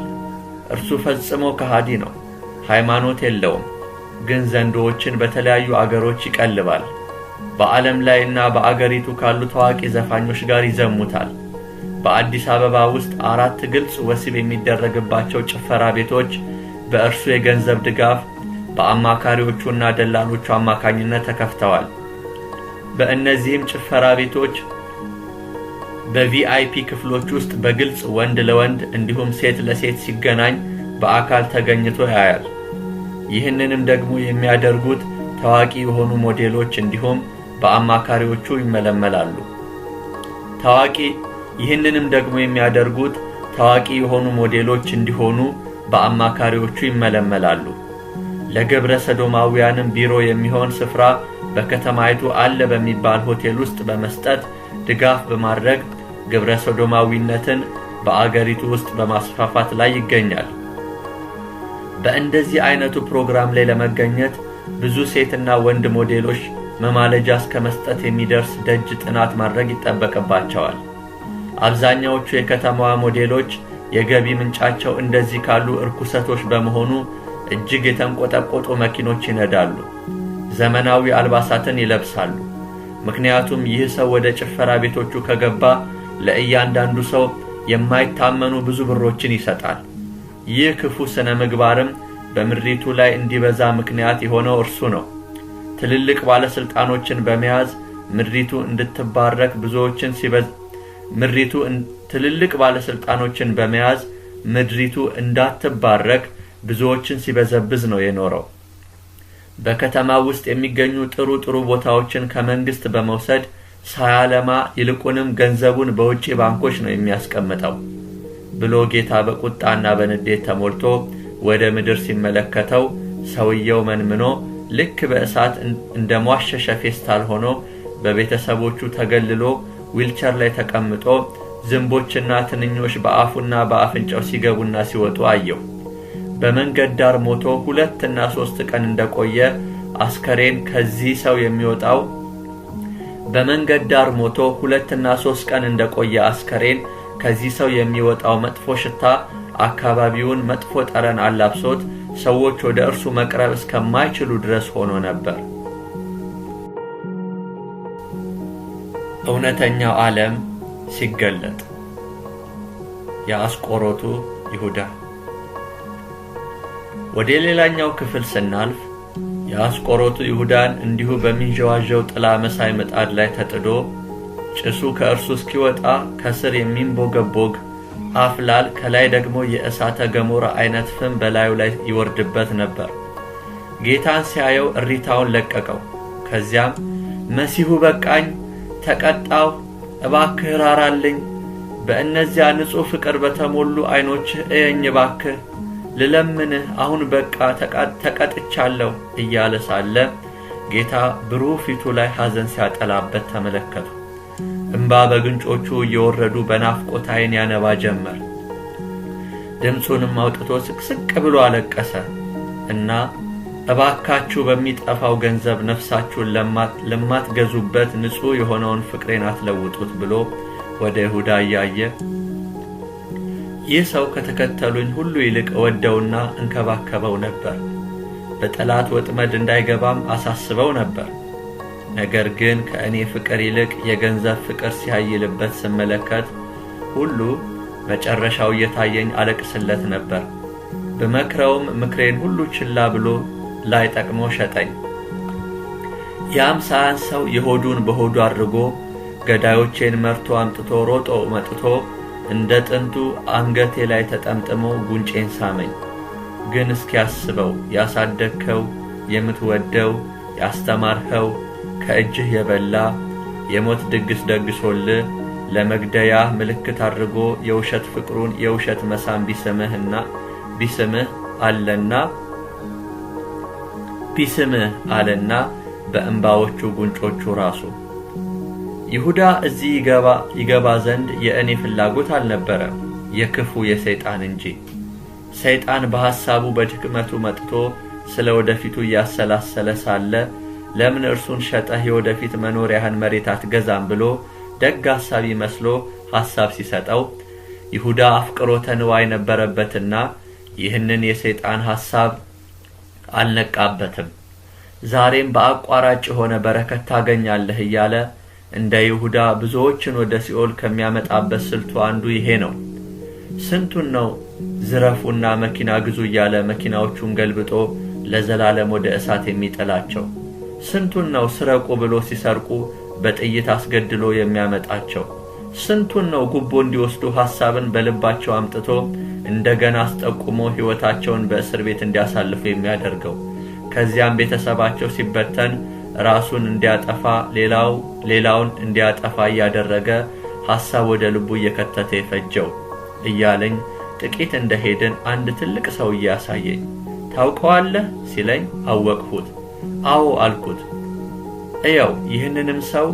እርሱ ፈጽሞ ከሃዲ ነው፣ ሃይማኖት የለውም፣ ግን ዘንዶዎችን በተለያዩ አገሮች ይቀልባል። በዓለም ላይና በአገሪቱ ካሉ ታዋቂ ዘፋኞች ጋር ይዘሙታል። በአዲስ አበባ ውስጥ 4 ግልጽ ወሲብ የሚደረግባቸው ጭፈራ ቤቶች በእርሱ የገንዘብ ድጋፍ በአማካሪዎቹና ደላሎቹ አማካኝነት ተከፍተዋል። በእነዚህም ጭፈራ ቤቶች በቪአይፒ ክፍሎች ውስጥ በግልጽ ወንድ ለወንድ እንዲሁም ሴት ለሴት ሲገናኝ በአካል ተገኝቶ ያያል። ይህንንም ደግሞ የሚያደርጉት ታዋቂ የሆኑ ሞዴሎች እንዲሁም በአማካሪዎቹ ይመለመላሉ። ይህንንም ደግሞ የሚያደርጉት ታዋቂ የሆኑ ሞዴሎች እንዲሆኑ በአማካሪዎቹ ይመለመላሉ። ለግብረ ሰዶማውያንም ቢሮ የሚሆን ስፍራ በከተማይቱ አለ በሚባል ሆቴል ውስጥ በመስጠት ድጋፍ በማድረግ ግብረ ሶዶማዊነትን በአገሪቱ ውስጥ በማስፋፋት ላይ ይገኛል። በእንደዚህ አይነቱ ፕሮግራም ላይ ለመገኘት ብዙ ሴትና ወንድ ሞዴሎች መማለጃ እስከ መስጠት የሚደርስ ደጅ ጥናት ማድረግ ይጠበቅባቸዋል። አብዛኛዎቹ የከተማዋ ሞዴሎች የገቢ ምንጫቸው እንደዚህ ካሉ እርኩሰቶች በመሆኑ እጅግ የተንቆጠቆጡ መኪኖች ይነዳሉ፣ ዘመናዊ አልባሳትን ይለብሳሉ። ምክንያቱም ይህ ሰው ወደ ጭፈራ ቤቶቹ ከገባ ለእያንዳንዱ ሰው የማይታመኑ ብዙ ብሮችን ይሰጣል። ይህ ክፉ ስነ ምግባርም በምድሪቱ ላይ እንዲበዛ ምክንያት የሆነው እርሱ ነው። ትልልቅ ባለስልጣኖችን በመያዝ ምድሪቱ እንድትባረክ ትልልቅ ባለስልጣኖችን በመያዝ ምድሪቱ እንዳትባረክ ብዙዎችን ሲበዘብዝ ነው የኖረው። በከተማ ውስጥ የሚገኙ ጥሩ ቦታዎችን ከመንግስት በመውሰድ ሳያለማ ይልቁንም ገንዘቡን በውጪ ባንኮች ነው የሚያስቀምጠው ብሎ ጌታ በቁጣና በንዴት ተሞልቶ ወደ ምድር ሲመለከተው ሰውየው መንምኖ ልክ በእሳት እንደሟሸሸ ፌስታል ሆኖ በቤተሰቦቹ ተገልሎ ዊልቸር ላይ ተቀምጦ ዝንቦችና ትንኞች በአፉና በአፍንጫው ሲገቡና ሲወጡ አየው። በመንገድ ዳር ሞቶ 2 እና 3 ቀን እንደቆየ አስከሬን ከዚህ ሰው የሚወጣው በመንገድ ዳር ሞቶ 2 እና 3 ቀን እንደቆየ አስከሬን ከዚህ ሰው የሚወጣው መጥፎ ሽታ አካባቢውን መጥፎ ጠረን አላብሶት ሰዎች ወደ እርሱ መቅረብ እስከማይችሉ ድረስ ሆኖ ነበር። እውነተኛው ዓለም ሲገለጥ የአስቆሮቱ ይሁዳ። ወደ ሌላኛው ክፍል ስናልፍ የአስቆሮቱ ይሁዳን እንዲሁ በሚንዠዋዠው ጥላ መሳይ ምጣድ ላይ ተጥዶ ጭሱ ከእርሱ እስኪወጣ ከስር የሚንቦገቦግ አፍላል ከላይ ደግሞ የእሳተ ገሞራ አይነት ፍም በላዩ ላይ ይወርድበት ነበር። ጌታን ሲያየው እሪታውን ለቀቀው። ከዚያም መሲሁ በቃኝ፣ ተቀጣው፣ እባክህ ራራልኝ፣ በእነዚያ ንጹሕ ፍቅር በተሞሉ አይኖችህ እየኝ እባክህ፣ ልለምንህ፣ አሁን በቃ ተቀጥቻለሁ እያለ ሳለ ጌታ ብሩህ ፊቱ ላይ ሐዘን ሲያጠላበት ተመለከቱ። እንባ በግንጮቹ እየወረዱ በናፍቆት ዓይን ያነባ ጀመር። ድምፁንም አውጥቶ ስቅስቅ ብሎ አለቀሰ እና እባካችሁ በሚጠፋው ገንዘብ ነፍሳችሁን ለማትገዙበት ንጹሕ የሆነውን ፍቅሬን አትለውጡት ብሎ ወደ ይሁዳ እያየ ይህ ሰው ከተከተሉኝ ሁሉ ይልቅ እወደውና እንከባከበው ነበር፣ በጠላት ወጥመድ እንዳይገባም አሳስበው ነበር። ነገር ግን ከእኔ ፍቅር ይልቅ የገንዘብ ፍቅር ሲያይልበት ስመለከት ሁሉ መጨረሻው እየታየኝ አለቅስለት ነበር። በመክረውም ምክሬን ሁሉ ችላ ብሎ ላይ ጠቅሞ ሸጠኝ። ያም ሳያንሰው የሆዱን በሆዱ አድርጎ ገዳዮቼን መርቶ አምጥቶ ሮጦ መጥቶ እንደ ጥንቱ አንገቴ ላይ ተጠምጥሞ ጉንጬን ሳመኝ። ግን እስኪያስበው ያሳደግከው፣ የምትወደው፣ ያስተማርኸው፣ ከእጅህ የበላ የሞት ድግስ ደግሶልህ ለመግደያ ምልክት አድርጎ የውሸት ፍቅሩን የውሸት መሳም ቢስምህ አለና በእንባዎቹ ጉንጮቹ ራሱ። ይሁዳ እዚህ ይገባ ዘንድ የእኔ ፍላጎት አልነበረም፣ የክፉ የሰይጣን እንጂ። ሰይጣን በሐሳቡ በድክመቱ መጥቶ ስለ ወደፊቱ እያሰላሰለ ሳለ ለምን እርሱን ሸጠህ የወደፊት መኖሪያህን መሬት አትገዛም ብሎ ደግ ሐሳቢ መስሎ ሐሳብ ሲሰጠው ይሁዳ አፍቅሮተ ንዋይ ነበረበትና ይህንን የሰይጣን ሐሳብ አልነቃበትም። ዛሬም በአቋራጭ የሆነ በረከት ታገኛለህ እያለ እንደ ይሁዳ ብዙዎችን ወደ ሲኦል ከሚያመጣበት ስልቱ አንዱ ይሄ ነው። ስንቱን ነው ዝረፉና መኪና ግዙ እያለ መኪናዎቹን ገልብጦ ለዘላለም ወደ እሳት የሚጥላቸው? ስንቱን ነው ስረቁ ብሎ ሲሰርቁ በጥይት አስገድሎ የሚያመጣቸው? ስንቱን ነው ጉቦ እንዲወስዱ ሐሳብን በልባቸው አምጥቶ እንደገና አስጠቁሞ ሕይወታቸውን በእስር ቤት እንዲያሳልፉ የሚያደርገው? ከዚያም ቤተሰባቸው ሲበተን ራሱን እንዲያጠፋ ሌላውን እንዲያጠፋ እያደረገ ሐሳብ ወደ ልቡ እየከተተ የፈጀው እያለኝ ጥቂት እንደሄድን አንድ ትልቅ ሰውዬ ያሳየኝ። ታውቀዋለህ ሲለኝ አወቅሁት። አዎ አልኩት። እየው ይህንንም ሰው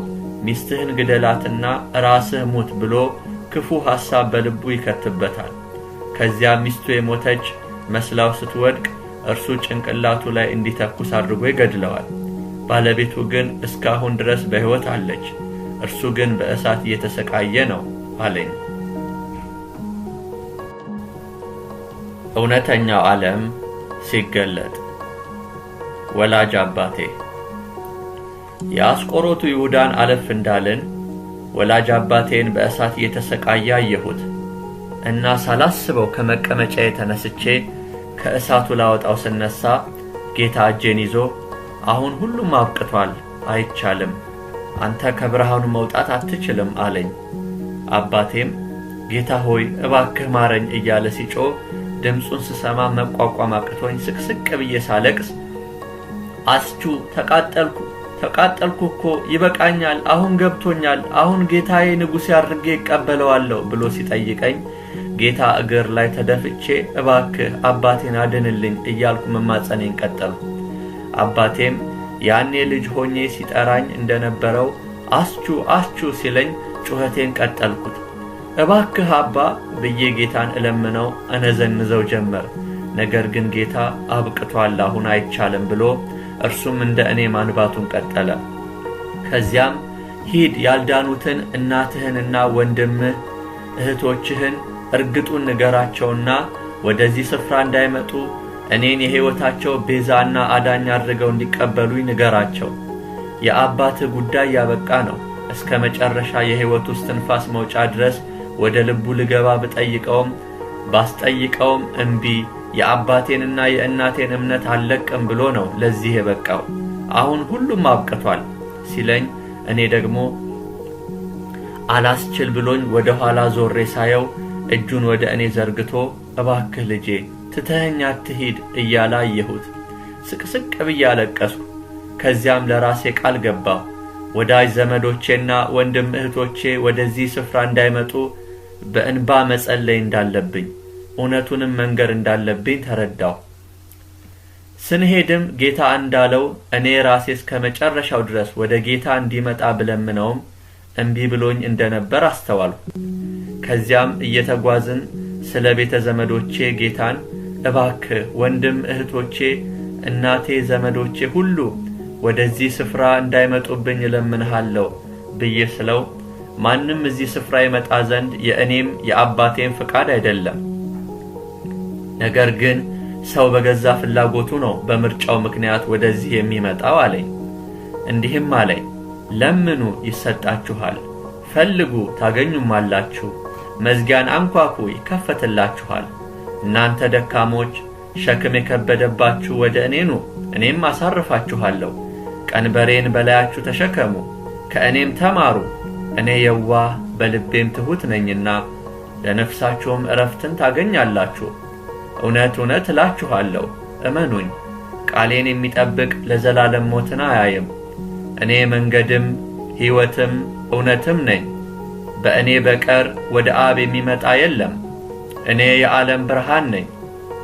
ሚስትህን ግደላትና ራስህ ሙት ብሎ ክፉ ሐሳብ በልቡ ይከትበታል። ከዚያ ሚስቱ የሞተች መስላው ስትወድቅ እርሱ ጭንቅላቱ ላይ እንዲተኩስ አድርጎ ይገድለዋል። ባለቤቱ ግን እስካሁን ድረስ በሕይወት አለች፣ እርሱ ግን በእሳት እየተሰቃየ ነው አለኝ። እውነተኛው ዓለም ሲገለጥ። ወላጅ አባቴ። የአስቆሮቱ ይሁዳን አለፍ እንዳልን ወላጅ አባቴን በእሳት እየተሰቃየ አየሁት እና ሳላስበው ከመቀመጫዬ ተነስቼ ከእሳቱ ላወጣው ስነሳ ጌታ እጄን ይዞ አሁን ሁሉም አብቅቷል፣ አይቻልም፣ አንተ ከብርሃኑ መውጣት አትችልም አለኝ። አባቴም ጌታ ሆይ እባክህ ማረኝ እያለ ሲጮህ ድምፁን ስሰማ መቋቋም አቅቶኝ ስቅስቅ ብዬ ሳለቅስ አስቹ ተቃጠልኩ እኮ ይበቃኛል፣ አሁን ገብቶኛል፣ አሁን ጌታዬ ንጉሴ አድርጌ እቀበለዋለሁ ብሎ ሲጠይቀኝ ጌታ እግር ላይ ተደፍቼ እባክህ አባቴን አድንልኝ እያልኩ መማጸኔን ቀጠልኩ። አባቴም ያኔ ልጅ ሆኜ ሲጠራኝ እንደነበረው አስቹ ሲለኝ ጩኸቴን ቀጠልኩት። እባክህ አባ ብዬ ጌታን እለምነው እነዘንዘው ጀመር። ነገር ግን ጌታ አብቅቷል፣ አሁን አይቻልም ብሎ እርሱም እንደ እኔ ማንባቱን ቀጠለ። ከዚያም ሂድ ያልዳኑትን እናትህንና ወንድምህ እህቶችህን እርግጡን ንገራቸውና ወደዚህ ስፍራ እንዳይመጡ እኔን የሕይወታቸው ቤዛና አዳኝ አድርገው እንዲቀበሉኝ ንገራቸው። የአባትህ ጉዳይ ያበቃ ነው። እስከ መጨረሻ የሕይወቱ እስትንፋስ መውጫ ድረስ ወደ ልቡ ልገባ ባስጠይቀውም እምቢ፣ የአባቴንና የእናቴን እምነት አልለቅም ብሎ ነው ለዚህ የበቃው። አሁን ሁሉም አብቅቷል ሲለኝ እኔ ደግሞ አላስችል ብሎኝ ወደ ኋላ ዞሬ ሳየው እጁን ወደ እኔ ዘርግቶ እባክህ ልጄ ትተኸኝ አትሂድ እያለ አየሁት። ስቅስቅ ብዬ አለቀስኩ። ከዚያም ለራሴ ቃል ገባሁ። ወዳጅ ዘመዶቼና ወንድም እህቶቼ ወደዚህ ስፍራ እንዳይመጡ በእንባ መጸለይ እንዳለብኝ እውነቱንም መንገር እንዳለብኝ ተረዳሁ። ስንሄድም ጌታ እንዳለው እኔ ራሴ እስከ መጨረሻው ድረስ ወደ ጌታ እንዲመጣ ብለምነውም እምቢ ብሎኝ እንደነበር አስተዋልኩ። ከዚያም እየተጓዝን ስለ ቤተ ዘመዶቼ ጌታን እባክህ ወንድም እህቶቼ፣ እናቴ፣ ዘመዶቼ ሁሉ ወደዚህ ስፍራ እንዳይመጡብኝ እለምንሃለሁ ብዬ ስለው ማንም እዚህ ስፍራ ይመጣ ዘንድ የእኔም የአባቴም ፍቃድ አይደለም፣ ነገር ግን ሰው በገዛ ፍላጎቱ ነው በምርጫው ምክንያት ወደዚህ የሚመጣው አለኝ። እንዲህም አለኝ፣ ለምኑ ይሰጣችኋል፣ ፈልጉ ታገኙማላችሁ፣ መዝጊያን አንኳኩ ይከፈትላችኋል። እናንተ ደካሞች ሸክም የከበደባችሁ ወደ እኔ ኑ፣ እኔም አሳርፋችኋለሁ። ቀንበሬን በላያችሁ ተሸከሙ፣ ከእኔም ተማሩ፣ እኔ የዋህ በልቤም ትሑት ነኝና ለነፍሳችሁም ዕረፍትን ታገኛላችሁ። እውነት እውነት እላችኋለሁ፣ እመኑኝ፣ ቃሌን የሚጠብቅ ለዘላለም ሞትን አያይም። እኔ መንገድም ሕይወትም እውነትም ነኝ። በእኔ በቀር ወደ አብ የሚመጣ የለም። እኔ የዓለም ብርሃን ነኝ።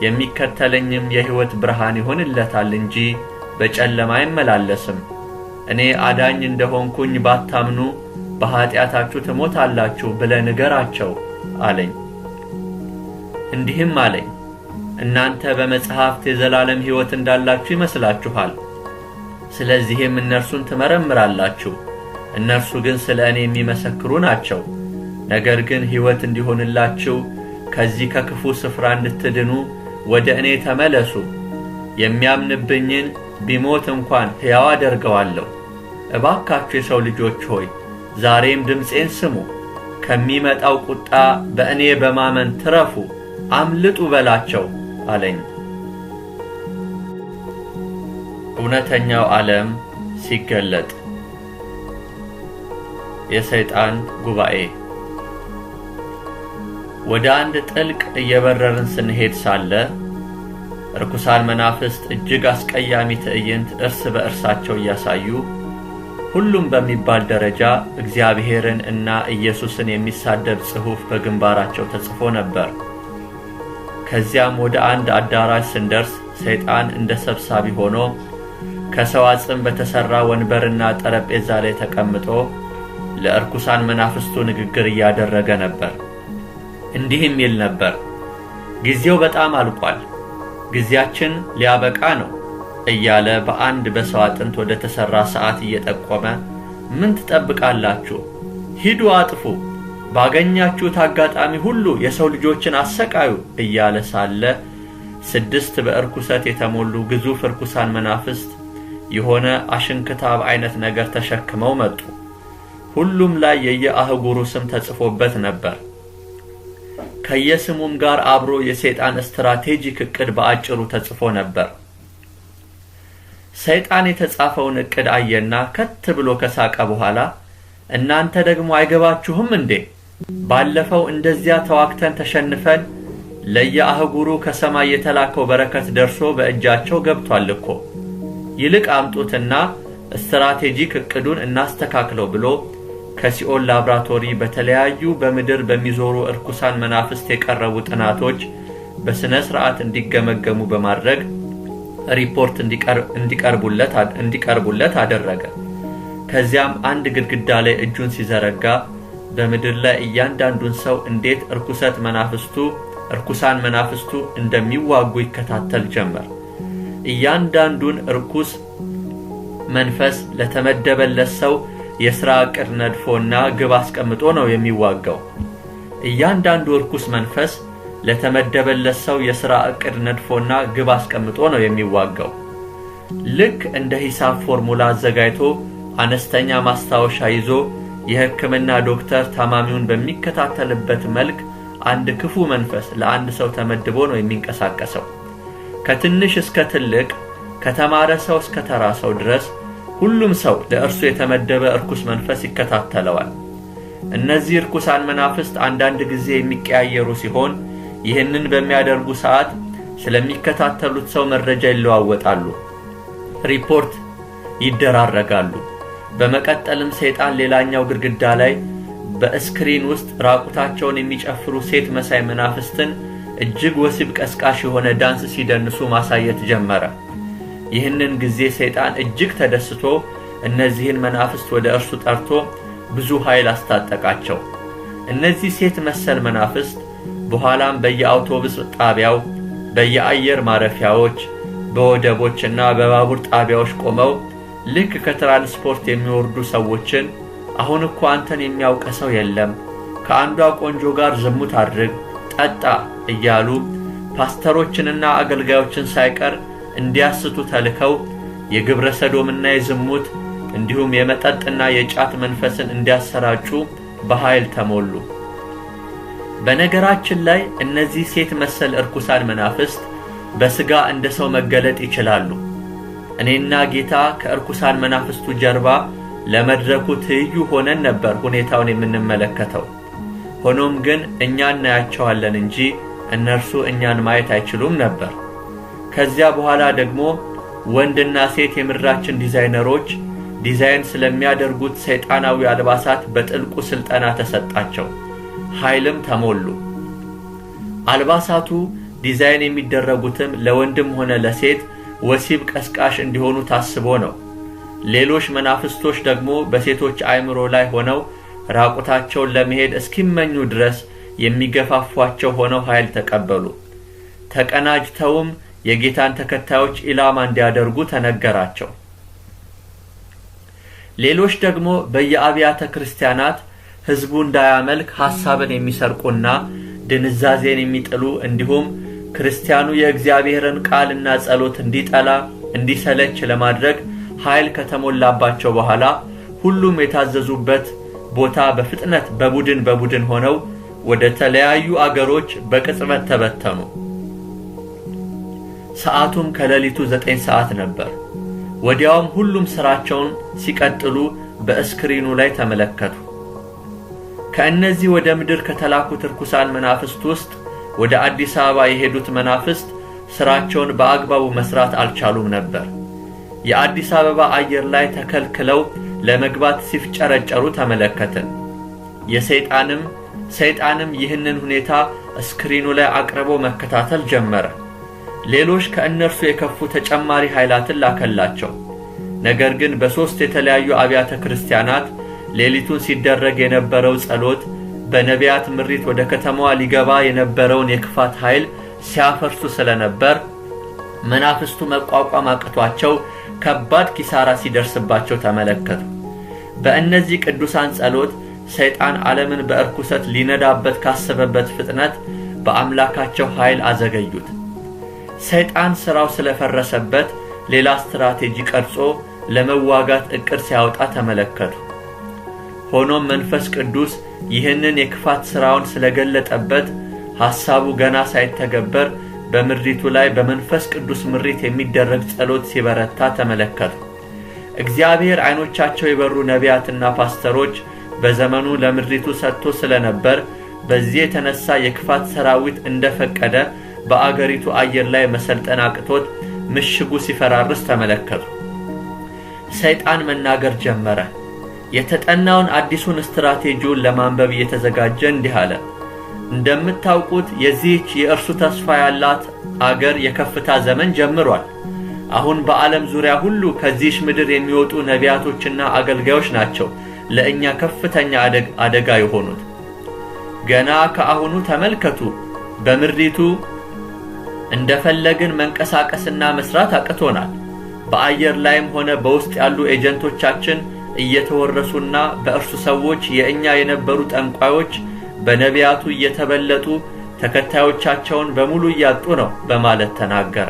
የሚከተለኝም የሕይወት ብርሃን ይሆንለታል እንጂ በጨለማ አይመላለስም። እኔ አዳኝ እንደሆንኩኝ ባታምኑ በኀጢአታችሁ ትሞታላችሁ ብለህ ንገራቸው አለኝ። እንዲህም አለኝ፣ እናንተ በመጽሐፍት የዘላለም ሕይወት እንዳላችሁ ይመስላችኋል። ስለዚህም እነርሱን ትመረምራላችሁ። እነርሱ ግን ስለ እኔ የሚመሰክሩ ናቸው። ነገር ግን ሕይወት እንዲሆንላችሁ ከዚህ ከክፉ ስፍራ እንድትድኑ ወደ እኔ ተመለሱ። የሚያምንብኝን ቢሞት እንኳን ሕያው አደርገዋለሁ። እባካችሁ የሰው ልጆች ሆይ ዛሬም ድምፄን ስሙ። ከሚመጣው ቁጣ በእኔ በማመን ትረፉ፣ አምልጡ በላቸው አለኝ። እውነተኛው ዓለም ሲገለጥ። የሰይጣን ጉባኤ። ወደ አንድ ጥልቅ እየበረርን ስንሄድ ሳለ ርኩሳን መናፍስት እጅግ አስቀያሚ ትዕይንት እርስ በእርሳቸው እያሳዩ ሁሉም በሚባል ደረጃ እግዚአብሔርን እና ኢየሱስን የሚሳደብ ጽሑፍ በግንባራቸው ተጽፎ ነበር። ከዚያም ወደ አንድ አዳራሽ ስንደርስ ሰይጣን እንደ ሰብሳቢ ሆኖ ከሰው አጽም በተሠራ ወንበርና ጠረጴዛ ላይ ተቀምጦ ለርኩሳን መናፍስቱ ንግግር እያደረገ ነበር። እንዲህም ይል ነበር፣ ጊዜው በጣም አልቋል፣ ጊዜያችን ሊያበቃ ነው እያለ በአንድ በሰው አጥንት ወደ ተሰራ ሰዓት እየጠቆመ ምን ትጠብቃላችሁ? ሂዱ አጥፉ፣ ባገኛችሁት አጋጣሚ ሁሉ የሰው ልጆችን አሰቃዩ እያለ ሳለ 6 በርኩሰት የተሞሉ ግዙፍ ርኩሳን መናፍስት የሆነ አሽንክታብ አይነት ነገር ተሸክመው መጡ። ሁሉም ላይ የየአህጉሩ ስም ተጽፎበት ነበር። ከየስሙም ጋር አብሮ የሰይጣን ስትራቴጂክ ዕቅድ በአጭሩ ተጽፎ ነበር። ሰይጣን የተጻፈውን ዕቅድ አየና ከት ብሎ ከሳቀ በኋላ እናንተ ደግሞ አይገባችሁም እንዴ? ባለፈው እንደዚያ ተዋክተን ተሸንፈን ለየአህጉሩ ከሰማይ የተላከው በረከት ደርሶ በእጃቸው ገብቷል እኮ። ይልቅ አምጡትና ስትራቴጂክ ዕቅዱን እናስተካክለው ብሎ ከሲኦል ላብራቶሪ በተለያዩ በምድር በሚዞሩ እርኩሳን መናፍስት የቀረቡ ጥናቶች በስነ ስርዓት እንዲገመገሙ በማድረግ ሪፖርት እንዲቀርቡለት አደረገ። ከዚያም አንድ ግድግዳ ላይ እጁን ሲዘረጋ በምድር ላይ እያንዳንዱን ሰው እንዴት እርኩሳን መናፍስቱ እንደሚዋጉ ይከታተል ጀመር። እያንዳንዱን እርኩስ መንፈስ ለተመደበለት ሰው የሥራ ዕቅድ ነድፎና ግብ አስቀምጦ ነው የሚዋጋው። እያንዳንዱ እርኩስ መንፈስ ለተመደበለት ሰው የሥራ ዕቅድ ነድፎና ግብ አስቀምጦ ነው የሚዋጋው። ልክ እንደ ሂሳብ ፎርሙላ አዘጋጅቶ አነስተኛ ማስታወሻ ይዞ የሕክምና ዶክተር ታማሚውን በሚከታተልበት መልክ አንድ ክፉ መንፈስ ለአንድ ሰው ተመድቦ ነው የሚንቀሳቀሰው። ከትንሽ እስከ ትልቅ፣ ከተማረ ሰው እስከ ተራ ሰው ድረስ ሁሉም ሰው ለእርሱ የተመደበ እርኩስ መንፈስ ይከታተለዋል። እነዚህ እርኩሳን መናፍስት አንዳንድ ጊዜ የሚቀያየሩ ሲሆን ይህንን በሚያደርጉ ሰዓት ስለሚከታተሉት ሰው መረጃ ይለዋወጣሉ፣ ሪፖርት ይደራረጋሉ። በመቀጠልም ሰይጣን ሌላኛው ግድግዳ ላይ በስክሪን ውስጥ ራቁታቸውን የሚጨፍሩ ሴት መሳይ መናፍስትን እጅግ ወሲብ ቀስቃሽ የሆነ ዳንስ ሲደንሱ ማሳየት ጀመረ። ይህንን ጊዜ ሰይጣን እጅግ ተደስቶ እነዚህን መናፍስት ወደ እርሱ ጠርቶ ብዙ ኃይል አስታጠቃቸው። እነዚህ ሴት መሰል መናፍስት በኋላም በየአውቶቡስ ጣቢያው፣ በየአየር ማረፊያዎች፣ በወደቦችና በባቡር ጣቢያዎች ቆመው ልክ ከትራንስፖርት የሚወርዱ ሰዎችን አሁን እኮ አንተን የሚያውቅ ሰው የለም፣ ከአንዷ ቆንጆ ጋር ዝሙት አድርግ፣ ጠጣ እያሉ ፓስተሮችንና አገልጋዮችን ሳይቀር እንዲያስቱ ተልከው የግብረ ሰዶምና የዝሙት እንዲሁም የመጠጥና የጫት መንፈስን እንዲያሰራጩ በኃይል ተሞሉ። በነገራችን ላይ እነዚህ ሴት መሰል እርኩሳን መናፍስት በሥጋ እንደ ሰው መገለጥ ይችላሉ። እኔና ጌታ ከእርኩሳን መናፍስቱ ጀርባ ለመድረኩ ትይዩ ሆነን ነበር ሁኔታውን የምንመለከተው። ሆኖም ግን እኛ እናያቸዋለን እንጂ እነርሱ እኛን ማየት አይችሉም ነበር። ከዚያ በኋላ ደግሞ ወንድና ሴት የምድራችን ዲዛይነሮች ዲዛይን ስለሚያደርጉት ሰይጣናዊ አልባሳት በጥልቁ ስልጠና ተሰጣቸው፣ ኃይልም ተሞሉ። አልባሳቱ ዲዛይን የሚደረጉትም ለወንድም ሆነ ለሴት ወሲብ ቀስቃሽ እንዲሆኑ ታስቦ ነው። ሌሎች መናፍስቶች ደግሞ በሴቶች አእምሮ ላይ ሆነው ራቁታቸውን ለመሄድ እስኪመኙ ድረስ የሚገፋፏቸው ሆነው ኃይል ተቀበሉ። ተቀናጅተውም የጌታን ተከታዮች ኢላማ እንዲያደርጉ ተነገራቸው። ሌሎች ደግሞ በየአብያተ ክርስቲያናት ሕዝቡ እንዳያመልክ ሐሳብን የሚሰርቁና ድንዛዜን የሚጥሉ እንዲሁም ክርስቲያኑ የእግዚአብሔርን ቃልና ጸሎት እንዲጠላ እንዲሰለች ለማድረግ ኃይል ከተሞላባቸው በኋላ ሁሉም የታዘዙበት ቦታ በፍጥነት በቡድን ሆነው ወደ ተለያዩ አገሮች በቅጽበት ተበተኑ። ሰዓቱም ከሌሊቱ 9 ሰዓት ነበር። ወዲያውም ሁሉም ስራቸውን ሲቀጥሉ በስክሪኑ ላይ ተመለከቱ። ከእነዚህ ወደ ምድር ከተላኩት ርኩሳን መናፍስት ውስጥ ወደ አዲስ አበባ የሄዱት መናፍስት ስራቸውን በአግባቡ መስራት አልቻሉም ነበር። የአዲስ አበባ አየር ላይ ተከልክለው ለመግባት ሲፍጨረጨሩ ተመለከትን። ሰይጣንም ይህንን ሁኔታ ስክሪኑ ላይ አቅርቦ መከታተል ጀመረ። ሌሎች ከእነርሱ የከፉ ተጨማሪ ኃይላትን ላከላቸው። ነገር ግን በ3 የተለያዩ አብያተ ክርስቲያናት ሌሊቱን ሲደረግ የነበረው ጸሎት በነቢያት ምሪት ወደ ከተማዋ ሊገባ የነበረውን የክፋት ኃይል ሲያፈርሱ ስለነበር መናፍስቱ መቋቋም አቅቷቸው ከባድ ኪሳራ ሲደርስባቸው ተመለከቱ። በእነዚህ ቅዱሳን ጸሎት ሰይጣን ዓለምን በእርኩሰት ሊነዳበት ካሰበበት ፍጥነት በአምላካቸው ኃይል አዘገዩት። ሰይጣን ሥራው ስለፈረሰበት ሌላ ስትራቴጂ ቀርጾ ለመዋጋት ዕቅድ ሲያወጣ ተመለከቱ። ሆኖም መንፈስ ቅዱስ ይህንን የክፋት ሥራውን ስለገለጠበት ሐሳቡ ገና ሳይተገበር በምድሪቱ ላይ በመንፈስ ቅዱስ ምሪት የሚደረግ ጸሎት ሲበረታ ተመለከቱ። እግዚአብሔር ዓይኖቻቸው የበሩ ነቢያትና ፓስተሮች በዘመኑ ለምድሪቱ ሰጥቶ ስለነበር በዚህ የተነሳ የክፋት ሰራዊት እንደፈቀደ በአገሪቱ አየር ላይ መሰልጠን አቅቶት ምሽጉ ሲፈራርስ ተመለከቱ። ሰይጣን መናገር ጀመረ። የተጠናውን አዲሱን ስትራቴጂውን ለማንበብ እየተዘጋጀ እንዲህ አለ። እንደምታውቁት የዚህች የእርሱ ተስፋ ያላት አገር የከፍታ ዘመን ጀምሯል። አሁን በዓለም ዙሪያ ሁሉ ከዚህች ምድር የሚወጡ ነቢያቶችና አገልጋዮች ናቸው ለእኛ ከፍተኛ አደጋ የሆኑት። ገና ከአሁኑ ተመልከቱ፣ በምድሪቱ እንደፈለግን መንቀሳቀስና መስራት አቅቶናል። በአየር ላይም ሆነ በውስጥ ያሉ ኤጀንቶቻችን እየተወረሱና በእርሱ ሰዎች የእኛ የነበሩ ጠንቋዮች በነቢያቱ እየተበለጡ ተከታዮቻቸውን በሙሉ እያጡ ነው በማለት ተናገረ።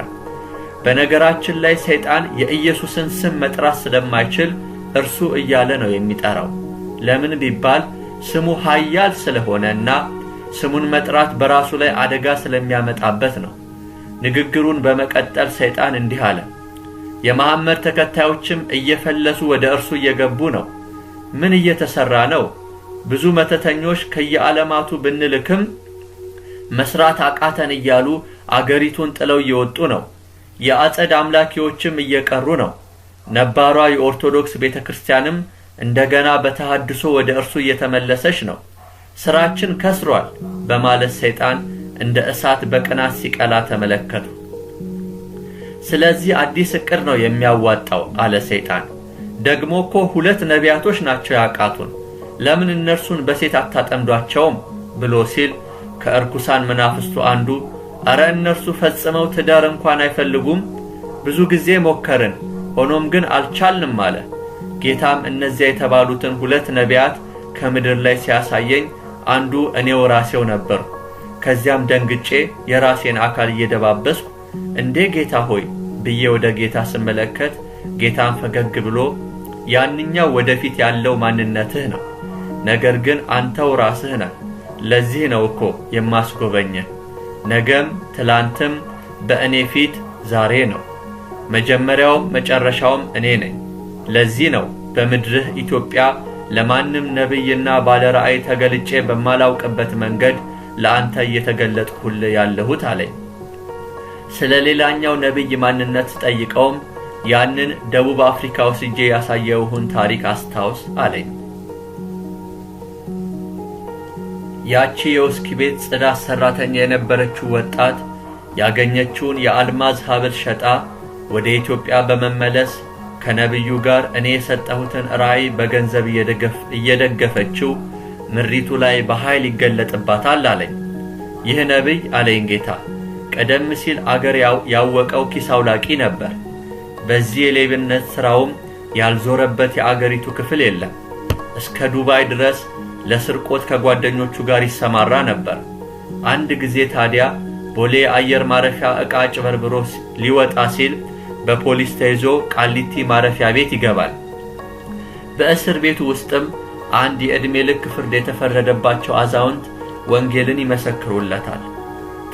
በነገራችን ላይ ሰይጣን የኢየሱስን ስም መጥራት ስለማይችል እርሱ እያለ ነው የሚጠራው። ለምን ቢባል ስሙ ኃያል ስለሆነና ስሙን መጥራት በራሱ ላይ አደጋ ስለሚያመጣበት ነው። ንግግሩን በመቀጠል ሰይጣን እንዲህ አለ። የመሐመድ ተከታዮችም እየፈለሱ ወደ እርሱ እየገቡ ነው። ምን እየተሰራ ነው? ብዙ መተተኞች ከየዓለማቱ ብንልክም መስራት አቃተን እያሉ አገሪቱን ጥለው እየወጡ ነው። የአጸድ አምላኪዎችም እየቀሩ ነው። ነባሯ የኦርቶዶክስ ቤተክርስቲያንም እንደገና በተሐድሶ ወደ እርሱ እየተመለሰች ነው። ስራችን ከስሯል በማለት ሰይጣን እንደ እሳት በቅናት ሲቀላ ተመለከቱ። ስለዚህ አዲስ ዕቅድ ነው የሚያዋጣው አለ ሰይጣን። ደግሞ እኮ 2 ነቢያቶች ናቸው ያቃቱን፣ ለምን እነርሱን በሴት አታጠምዷቸውም ብሎ ሲል ከእርኩሳን መናፍስቱ አንዱ አረ እነርሱ ፈጽመው ትዳር እንኳን አይፈልጉም፣ ብዙ ጊዜ ሞከርን፣ ሆኖም ግን አልቻልንም አለ። ጌታም እነዚያ የተባሉትን 2 ነቢያት ከምድር ላይ ሲያሳየኝ አንዱ እኔው ራሴው ነበር። ከዚያም ደንግጬ የራሴን አካል እየደባበስኩ እንዴ ጌታ ሆይ ብዬ ወደ ጌታ ስመለከት ጌታም ፈገግ ብሎ ያንኛው ወደፊት ያለው ማንነትህ ነው፣ ነገር ግን አንተው ራስህ ነህ። ለዚህ ነው እኮ የማስጎበኝህ። ነገም ትላንትም በእኔ ፊት ዛሬ ነው፣ መጀመሪያውም መጨረሻውም እኔ ነኝ። ለዚህ ነው በምድርህ ኢትዮጵያ ለማንም ነብይና ባለራእይ ተገልጬ በማላውቅበት መንገድ ለአንተ እየተገለጥኩልህ ያለሁት አለኝ። ስለ ሌላኛው ነብይ ማንነት ጠይቀውም ያንን ደቡብ አፍሪካ ወስጄ ያሳየሁህን ታሪክ አስታውስ አለኝ። ያቺ የውስኪ ቤት ጽዳት ሰራተኛ የነበረችው ወጣት ያገኘችውን የአልማዝ ሐብል ሸጣ ወደ ኢትዮጵያ በመመለስ ከነብዩ ጋር እኔ የሰጠሁትን ራእይ በገንዘብ እየደገፈችው ምሪቱ ላይ በኃይል ይገለጥባታል አለኝ። ይህ ነብይ አለኝ ጌታ ቀደም ሲል አገር ያወቀው ኪስ አውላቂ ነበር። በዚህ የሌብነት ሥራውም ያልዞረበት የአገሪቱ ክፍል የለም። እስከ ዱባይ ድረስ ለስርቆት ከጓደኞቹ ጋር ይሰማራ ነበር። አንድ ጊዜ ታዲያ ቦሌ አየር ማረፊያ ዕቃ ጭበርብሮ ሊወጣ ሲል በፖሊስ ተይዞ ቃሊቲ ማረፊያ ቤት ይገባል። በእስር ቤቱ ውስጥም አንድ የዕድሜ ልክ ፍርድ የተፈረደባቸው አዛውንት ወንጌልን ይመሰክሩለታል።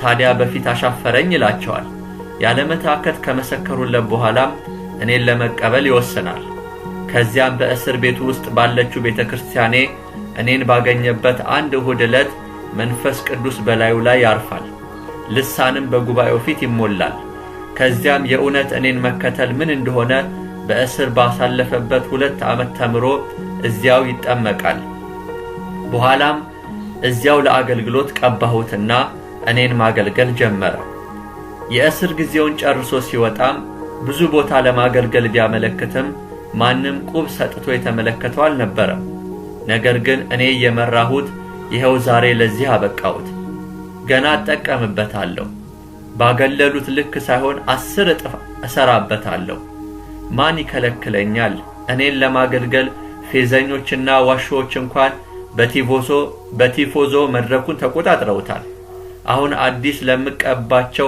ታዲያ በፊት አሻፈረኝ ይላቸዋል። ያለመታከት ከመሰከሩለት በኋላም እኔን ለመቀበል ይወስናል። ከዚያም በእስር ቤቱ ውስጥ ባለችው ቤተክርስቲያኔ እኔን ባገኘበት አንድ እሁድ ዕለት መንፈስ ቅዱስ በላዩ ላይ ያርፋል። ልሳንም በጉባኤው ፊት ይሞላል። ከዚያም የእውነት እኔን መከተል ምን እንደሆነ በእስር ባሳለፈበት 2 ዓመት ተምሮ እዚያው ይጠመቃል። በኋላም እዚያው ለአገልግሎት ቀባሁትና እኔን ማገልገል ጀመረ። የእስር ጊዜውን ጨርሶ ሲወጣም ብዙ ቦታ ለማገልገል ቢያመለክትም ማንም ቁብ ሰጥቶ የተመለከተው አልነበረም። ነገር ግን እኔ የመራሁት ይሄው ዛሬ ለዚህ አበቃሁት። ገና እጠቀምበታለሁ። ባገለሉት ልክ ሳይሆን 10 እጥፍ እሰራበታለሁ። ማን ይከለክለኛል? እኔን ለማገልገል ፌዘኞችና ዋሾች እንኳን በቲፎዞ መድረኩን ተቆጣጥረውታል። አሁን አዲስ ለምቀባቸው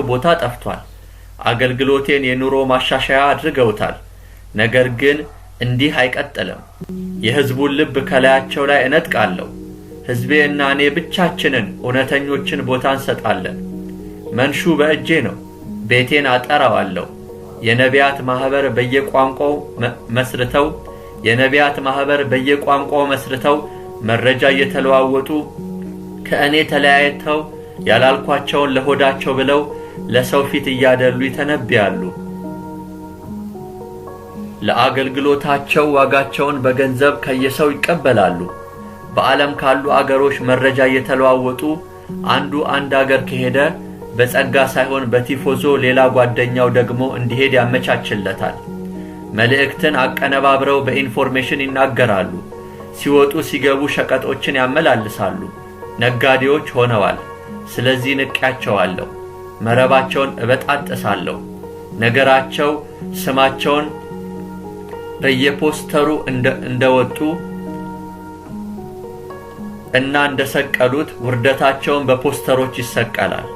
ቦታ ጠፍቷል። አገልግሎቴን የኑሮ ማሻሻያ አድርገውታል። ነገር ግን እንዲህ አይቀጥልም። የሕዝቡን ልብ ከላያቸው ላይ እነጥቃለሁ። ሕዝቤና እኔ ብቻችንን እውነተኞችን ቦታ እንሰጣለን። መንሹ በእጄ ነው። ቤቴን አጠራዋለሁ። የነቢያት ማህበር በየቋንቋው መስርተው መረጃ እየተለዋወጡ ከእኔ ተለያይተው ያላልኳቸውን ለሆዳቸው ብለው ለሰው ፊት እያደሉ ይተነብያሉ። ለአገልግሎታቸው ዋጋቸውን በገንዘብ ከየሰው ይቀበላሉ። በዓለም ካሉ አገሮች መረጃ እየተለዋወጡ አንድ አገር ከሄደ በጸጋ ሳይሆን በቲፎዞ ሌላ ጓደኛው ደግሞ እንዲሄድ ያመቻችለታል። መልእክትን አቀነባብረው በኢንፎርሜሽን ይናገራሉ። ሲወጡ ሲገቡ ሸቀጦችን ያመላልሳሉ። ነጋዴዎች ሆነዋል። ስለዚህ ንቄያቸዋለሁ። መረባቸውን እበጣጥሳለሁ። ነገራቸው ስማቸውን በየፖስተሩ እንደወጡ እና እንደሰቀሉት ውርደታቸውን በፖስተሮች ይሰቀላል።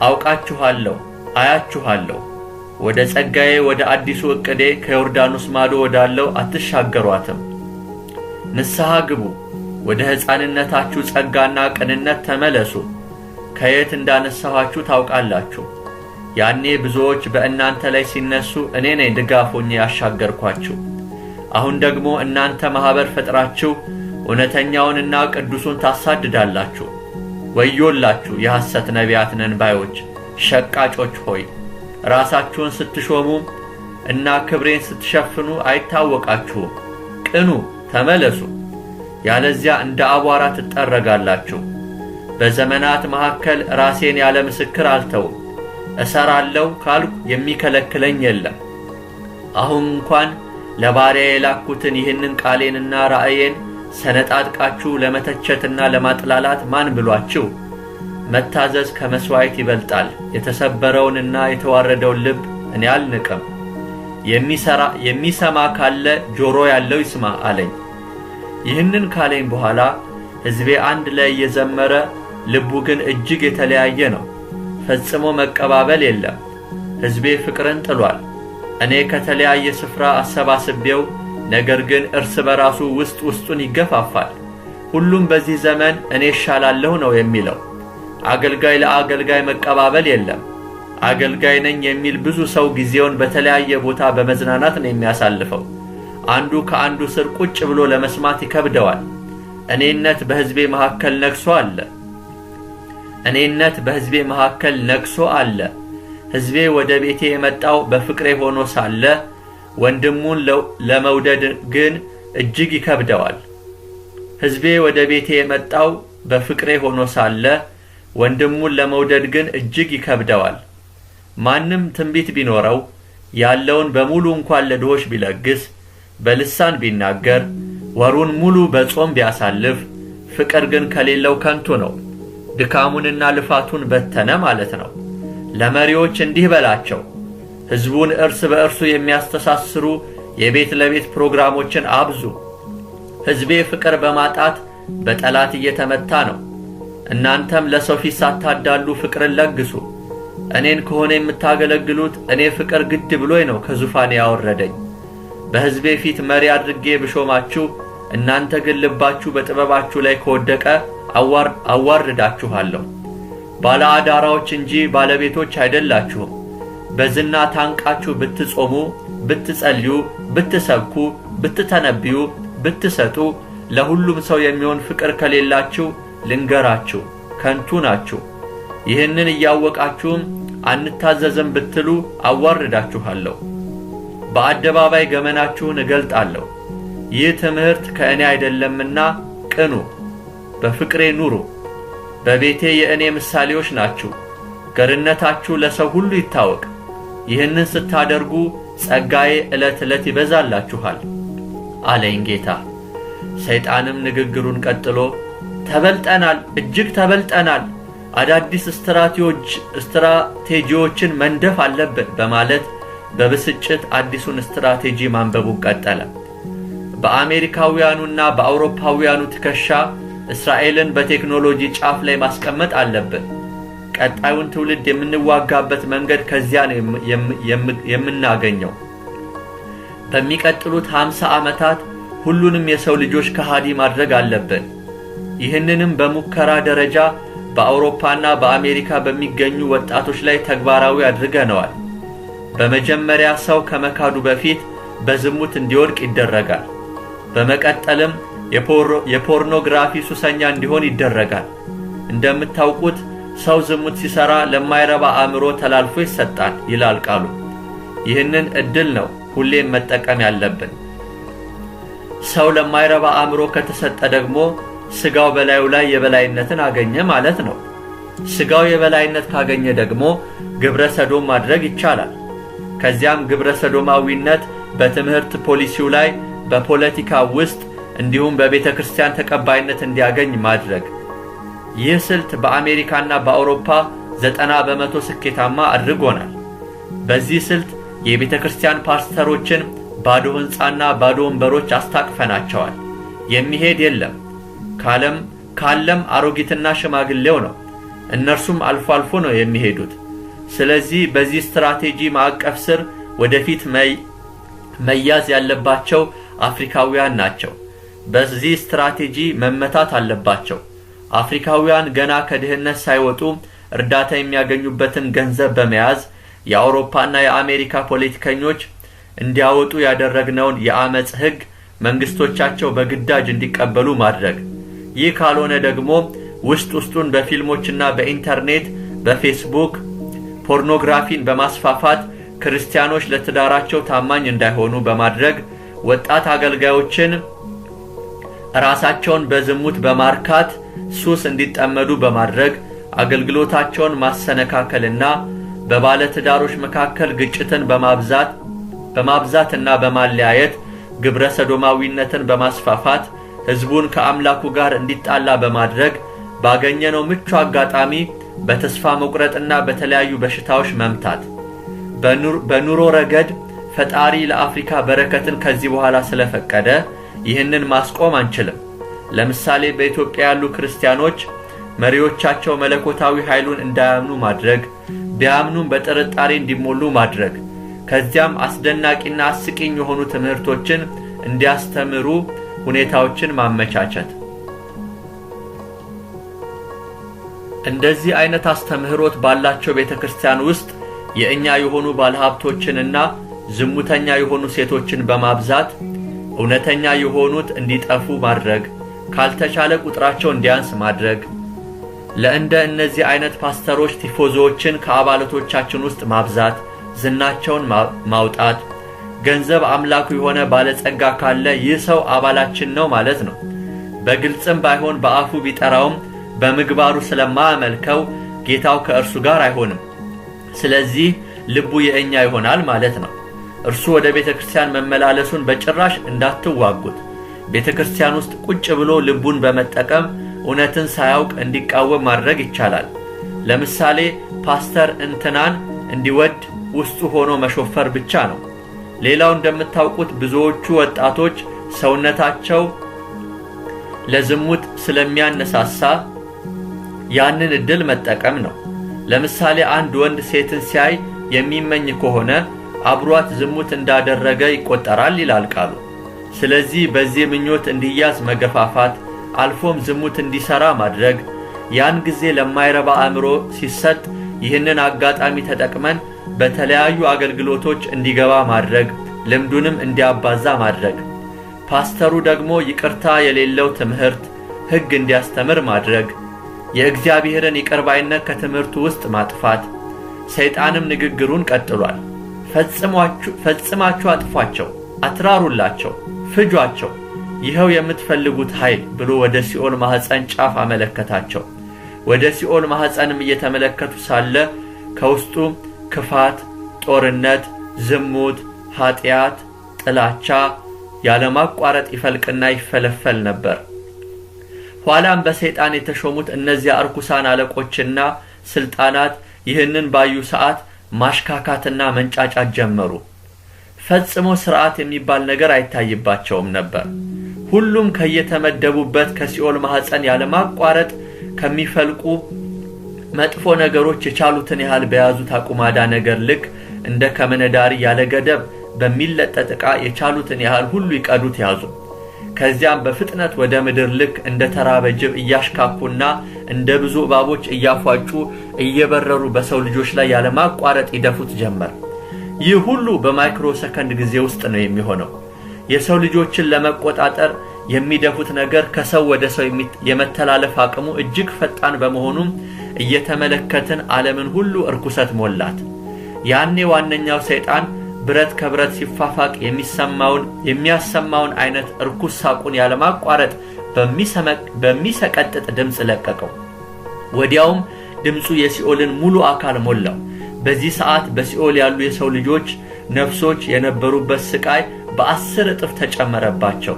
አውቃችኋለሁ፣ አያችኋለሁ። ወደ ጸጋዬ ወደ አዲሱ ዕቅዴ ከዮርዳኖስ ማዶ ወዳለው አትሻገሯትም። ንስሐ ግቡ። ወደ ሕፃንነታችሁ ጸጋና ቅንነት ተመለሱ። ከየት እንዳነሳኋችሁ ታውቃላችሁ። ያኔ ብዙዎች በእናንተ ላይ ሲነሱ እኔ ነኝ ድጋፍ ሆኜ ያሻገርኳችሁ። አሁን ደግሞ እናንተ ማህበር ፈጥራችሁ እውነተኛውንና ቅዱሱን ታሳድዳላችሁ። ወዮላችሁ የሐሰት ነቢያት ነን ባዮች ሸቃጮች ሆይ! ራሳችሁን ስትሾሙ እና ክብሬን ስትሸፍኑ አይታወቃችሁም። ቅኑ፣ ተመለሱ፣ ያለዚያ እንደ አቧራ ትጠረጋላችሁ። በዘመናት መካከል ራሴን ያለ ምስክር አልተውም። እሰራለሁ ካልኩ የሚከለክለኝ የለም። አሁን እንኳን ለባሪያ የላኩትን ይህንን ቃሌንና ራእዬን ሰነጣጥቃችሁ ለመተቸትና ለማጥላላት ማን ብሏችሁ? መታዘዝ ከመስዋዕት ይበልጣል። የተሰበረውንና የተዋረደውን ልብ እኔ አልንቅም። የሚሰማ ካለ ጆሮ ያለው ይስማ አለኝ። ይህንን ካለኝ በኋላ ሕዝቤ አንድ ላይ እየዘመረ ልቡ ግን እጅግ የተለያየ ነው። ፈጽሞ መቀባበል የለም። ሕዝቤ ፍቅርን ጥሏል። እኔ ከተለያየ ስፍራ አሰባስቤው፣ ነገር ግን እርስ በራሱ ውስጡን ይገፋፋል። ሁሉም በዚህ ዘመን እኔ እሻላለሁ ነው የሚለው። አገልጋይ ለአገልጋይ መቀባበል የለም። አገልጋይ ነኝ የሚል ብዙ ሰው ጊዜውን በተለያየ ቦታ በመዝናናት ነው የሚያሳልፈው። አንዱ ከአንዱ ስር ቁጭ ብሎ ለመስማት ይከብደዋል። እኔነት በሕዝቤ መካከል ነግሶ አለ። ሕዝቤ ወደ ቤቴ የመጣው በፍቅሬ ሆኖ ሳለ ወንድሙን ለመውደድ ግን እጅግ ይከብደዋል። ሕዝቤ ወደ ቤቴ የመጣው በፍቅሬ ሆኖ ሳለ ወንድሙን ለመውደድ ግን እጅግ ይከብደዋል። ማንም ትንቢት ቢኖረው ያለውን በሙሉ እንኳን ለድሆች ቢለግስ፣ በልሳን ቢናገር፣ ወሩን ሙሉ በጾም ቢያሳልፍ፣ ፍቅር ግን ከሌለው ከንቱ ነው። ድካሙንና ልፋቱን በተነ ማለት ነው። ለመሪዎች እንዲህ በላቸው፣ ሕዝቡን እርስ በእርሱ የሚያስተሳስሩ የቤት ለቤት ፕሮግራሞችን አብዙ። ሕዝቤ ፍቅር በማጣት በጠላት እየተመታ ነው። እናንተም ለሰው ፊት ሳታዳሉ ፍቅርን ለግሱ። እኔን ከሆነ የምታገለግሉት እኔ ፍቅር ግድ ብሎኝ ነው ከዙፋኔ ያወረደኝ። በሕዝቤ ፊት መሪ አድርጌ ብሾማችሁ፣ እናንተ ግን ልባችሁ በጥበባችሁ ላይ ከወደቀ አዋርዳችኋለሁ። ባለ አዳራዎች እንጂ ባለቤቶች አይደላችሁም። በዝና ታንቃችሁ ብትጾሙ፣ ብትጸልዩ፣ ብትሰብኩ፣ ብትተነብዩ፣ ብትሰጡ፣ ለሁሉም ሰው የሚሆን ፍቅር ከሌላችሁ ልንገራችሁ፣ ከንቱ ናችሁ። ይህንን እያወቃችሁም አንታዘዝም ብትሉ አዋርዳችኋለሁ። በአደባባይ ገመናችሁን እገልጣለሁ። ይህ ትምህርት ከእኔ አይደለምና ቅኑ፣ በፍቅሬ ኑሩ። በቤቴ የእኔ ምሳሌዎች ናችሁ። ገርነታችሁ ለሰው ሁሉ ይታወቅ። ይህንን ስታደርጉ ጸጋዬ ዕለት ዕለት ይበዛላችኋል አለኝ ጌታ። ሰይጣንም ንግግሩን ቀጥሎ ተበልጠናል፣ እጅግ ተበልጠናል፣ አዳዲስ ስትራቴጂዎችን መንደፍ አለብን በማለት በብስጭት አዲሱን ስትራቴጂ ማንበቡን ቀጠለ። በአሜሪካውያኑና በአውሮፓውያኑ ትከሻ እስራኤልን በቴክኖሎጂ ጫፍ ላይ ማስቀመጥ አለብን። ቀጣዩን ትውልድ የምንዋጋበት መንገድ ከዚያ ነው የምናገኘው። በሚቀጥሉት 50 ዓመታት ሁሉንም የሰው ልጆች ከሃዲ ማድረግ አለብን። ይህንንም በሙከራ ደረጃ በአውሮፓና በአሜሪካ በሚገኙ ወጣቶች ላይ ተግባራዊ አድርገነዋል። በመጀመሪያ ሰው ከመካዱ በፊት በዝሙት እንዲወድቅ ይደረጋል። በመቀጠልም የፖርኖግራፊ ሱሰኛ እንዲሆን ይደረጋል። እንደምታውቁት ሰው ዝሙት ሲሰራ ለማይረባ አእምሮ ተላልፎ ይሰጣል ይላል ቃሉ። ይህንን እድል ነው ሁሌም መጠቀም ያለብን። ሰው ለማይረባ አእምሮ ከተሰጠ ደግሞ ስጋው በላዩ ላይ የበላይነትን አገኘ ማለት ነው። ስጋው የበላይነት ካገኘ ደግሞ ግብረ ሰዶም ማድረግ ይቻላል። ከዚያም ግብረ ሰዶማዊነት በትምህርት ፖሊሲው ላይ፣ በፖለቲካ ውስጥ እንዲሁም በቤተ ክርስቲያን ተቀባይነት እንዲያገኝ ማድረግ። ይህ ስልት በአሜሪካና በአውሮፓ 90% ስኬታማ አድርጎናል። በዚህ ስልት የቤተ ክርስቲያን ፓስተሮችን ባዶ ሕንጻና ባዶ ወንበሮች አስታቅፈናቸዋል። የሚሄድ የለም። ካለም አሮጊትና ሽማግሌው ነው። እነርሱም አልፎ አልፎ ነው የሚሄዱት። ስለዚህ በዚህ ስትራቴጂ ማዕቀፍ ስር ወደፊት መያዝ ያለባቸው አፍሪካውያን ናቸው። በዚህ ስትራቴጂ መመታት አለባቸው። አፍሪካውያን ገና ከድህነት ሳይወጡ እርዳታ የሚያገኙበትን ገንዘብ በመያዝ የአውሮፓና የአሜሪካ ፖለቲከኞች እንዲያወጡ ያደረግነውን የአመጽ ሕግ መንግስቶቻቸው በግዳጅ እንዲቀበሉ ማድረግ። ይህ ካልሆነ ደግሞ ውስጡን በፊልሞችና በኢንተርኔት በፌስቡክ ፖርኖግራፊን በማስፋፋት ክርስቲያኖች ለትዳራቸው ታማኝ እንዳይሆኑ በማድረግ ወጣት አገልጋዮችን ራሳቸውን በዝሙት በማርካት ሱስ እንዲጠመዱ በማድረግ አገልግሎታቸውን ማሰነካከልና በባለትዳሮች መካከል ግጭትን በማብዛትና በማለያየት ግብረ ሰዶማዊነትን በማስፋፋት ህዝቡን ከአምላኩ ጋር እንዲጣላ በማድረግ ባገኘነው ምቹ አጋጣሚ በተስፋ መቁረጥና በተለያዩ በሽታዎች መምታት። በኑሮ ረገድ ፈጣሪ ለአፍሪካ በረከትን ከዚህ በኋላ ስለፈቀደ ይህንን ማስቆም አንችልም። ለምሳሌ በኢትዮጵያ ያሉ ክርስቲያኖች መሪዎቻቸው መለኮታዊ ኃይሉን እንዳያምኑ ማድረግ፣ ቢያምኑም በጥርጣሬ እንዲሞሉ ማድረግ፣ ከዚያም አስደናቂና አስቂኝ የሆኑ ትምህርቶችን እንዲያስተምሩ ሁኔታዎችን ማመቻቸት። እንደዚህ አይነት አስተምህሮት ባላቸው ቤተክርስቲያን ውስጥ የእኛ የሆኑ ባለሀብቶችንና ዝሙተኛ የሆኑ ሴቶችን በማብዛት እውነተኛ የሆኑት እንዲጠፉ ማድረግ፣ ካልተቻለ ቁጥራቸው እንዲያንስ ማድረግ። ለእነዚህ አይነት ፓስተሮች ቲፎዞችን ከአባላቶቻችን ውስጥ ማብዛት፣ ዝናቸውን ማውጣት። ገንዘብ አምላኩ የሆነ ባለጸጋ ካለ ይህ ሰው አባላችን ነው ማለት ነው። በግልጽም ባይሆን በአፉ ቢጠራውም በምግባሩ ስለማያመልከው ጌታው ከእርሱ ጋር አይሆንም። ስለዚህ ልቡ የእኛ ይሆናል ማለት ነው። እርሱ ወደ ቤተክርስቲያን መመላለሱን በጭራሽ እንዳትዋጉት። ቤተክርስቲያን ውስጥ ቁጭ ብሎ ልቡን በመጠቀም እውነትን ሳያውቅ እንዲቃወም ማድረግ ይቻላል። ለምሳሌ ፓስተር እንትናን እንዲወድ ውስጡ ሆኖ መሾፈር ብቻ ነው። ሌላው እንደምታውቁት ብዙዎቹ ወጣቶች ሰውነታቸው ለዝሙት ስለሚያነሳሳ ያንን እድል መጠቀም ነው። ለምሳሌ አንድ ወንድ ሴትን ሲያይ የሚመኝ ከሆነ አብሯት ዝሙት እንዳደረገ ይቆጠራል ይላል ቃሉ። ስለዚህ በዚህ ምኞት እንዲያዝ መገፋፋት፣ አልፎም ዝሙት እንዲሰራ ማድረግ። ያን ጊዜ ለማይረባ አእምሮ ሲሰጥ ይህንን አጋጣሚ ተጠቅመን በተለያዩ አገልግሎቶች እንዲገባ ማድረግ፣ ልምዱንም እንዲያባዛ ማድረግ። ፓስተሩ ደግሞ ይቅርታ የሌለው ትምህርት ሕግ እንዲያስተምር ማድረግ፣ የእግዚአብሔርን ይቅርባይነት ከትምህርቱ ውስጥ ማጥፋት። ሰይጣንም ንግግሩን ቀጥሏል። ፈጽማችሁ አጥፏቸው፣ አትራሩላቸው፣ ፍጇቸው፣ ይኸው የምትፈልጉት ኃይል ብሎ ወደ ሲኦል ማህፀን ጫፍ አመለከታቸው። ወደ ሲኦል ማህፀንም እየተመለከቱ ሳለ ከውስጡ ክፋት፣ ጦርነት፣ ዝሙት፣ ኃጢአት፣ ጥላቻ ያለማቋረጥ ይፈልቅና ይፈለፈል ነበር። ኋላም በሰይጣን የተሾሙት እነዚያ እርኩሳን አለቆችና ስልጣናት ይህንን ባዩ ሰዓት ማሽካካትና መንጫጫት ጀመሩ። ፈጽሞ ሥርዓት የሚባል ነገር አይታይባቸውም ነበር። ሁሉም ከየተመደቡበት ከሲኦል ማህፀን ያለማቋረጥ ከሚፈልቁ መጥፎ ነገሮች የቻሉትን ያህል በያዙት አቁማዳ ነገር ልክ እንደ ከመነዳሪ ያለ ገደብ በሚለጠጥ ዕቃ የቻሉትን ያህል ሁሉ ይቀዱት ያዙ። ከዚያም በፍጥነት ወደ ምድር ልክ እንደ ተራበ ጅብ እያሽካኩና እንደ ብዙ እባቦች እያፏጩ እየበረሩ በሰው ልጆች ላይ ያለማቋረጥ ይደፉት ጀመር። ይህ ሁሉ በማይክሮ ሰከንድ ጊዜ ውስጥ ነው የሚሆነው። የሰው ልጆችን ለመቆጣጠር የሚደፉት ነገር ከሰው ወደ ሰው የመተላለፍ አቅሙ እጅግ ፈጣን በመሆኑም እየተመለከትን ዓለምን ሁሉ እርኩሰት ሞላት። ያኔ ዋነኛው ሰይጣን ብረት ከብረት ሲፋፋቅ የሚያሰማውን አይነት እርኩስ ሳቁን ያለማቋረጥ በሚሰቀጥጥ ድምፅ ለቀቀው። ወዲያውም ድምፁ የሲኦልን ሙሉ አካል ሞላው። በዚህ ሰዓት በሲኦል ያሉ የሰው ልጆች ነፍሶች የነበሩበት ስቃይ በ10 እጥፍ ተጨመረባቸው።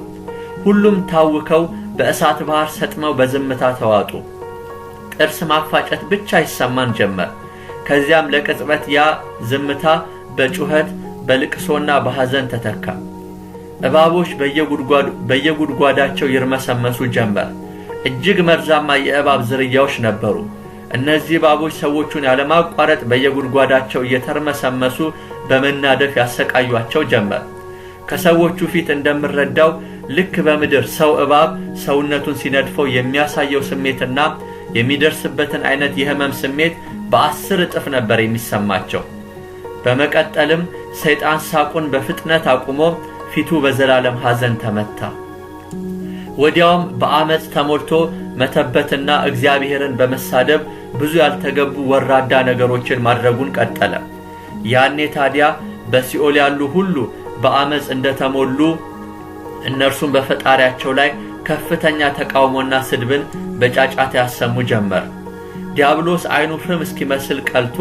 ሁሉም ታውከው በእሳት ባህር ሰጥመው በዝምታ ተዋጡ። ጥርስ ማፋጨት ብቻ ይሰማን ጀመር። ከዚያም ለቅጽበት ያ ዝምታ በጩኸት በልቅሶና በሐዘን ተተካ። እባቦች በየጉድጓዳቸው ይርመሰመሱ ጀመር። እጅግ መርዛማ የእባብ ዝርያዎች ነበሩ። እነዚህ እባቦች ሰዎቹን ያለማቋረጥ በየጉድጓዳቸው እየተርመሰመሱ በመናደፍ ያሰቃዩአቸው ጀመር። ከሰዎቹ ፊት እንደምረዳው ልክ በምድር ሰው እባብ ሰውነቱን ሲነድፈው የሚያሳየው ስሜትና የሚደርስበትን አይነት የህመም ስሜት በ10 እጥፍ ነበር የሚሰማቸው። በመቀጠልም ሰይጣን ሳቁን በፍጥነት አቁሞ ፊቱ በዘላለም ሐዘን ተመታ። ወዲያውም በአመጽ ተሞልቶ መተበትና እግዚአብሔርን በመሳደብ ብዙ ያልተገቡ ወራዳ ነገሮችን ማድረጉን ቀጠለ። ያኔ ታዲያ በሲኦል ያሉ ሁሉ በአመጽ እንደተሞሉ እነርሱም በፈጣሪያቸው ላይ ከፍተኛ ተቃውሞና ስድብን በጫጫታ ያሰሙ ጀመር። ዲያብሎስ አይኑ ፍም እስኪመስል ቀልቶ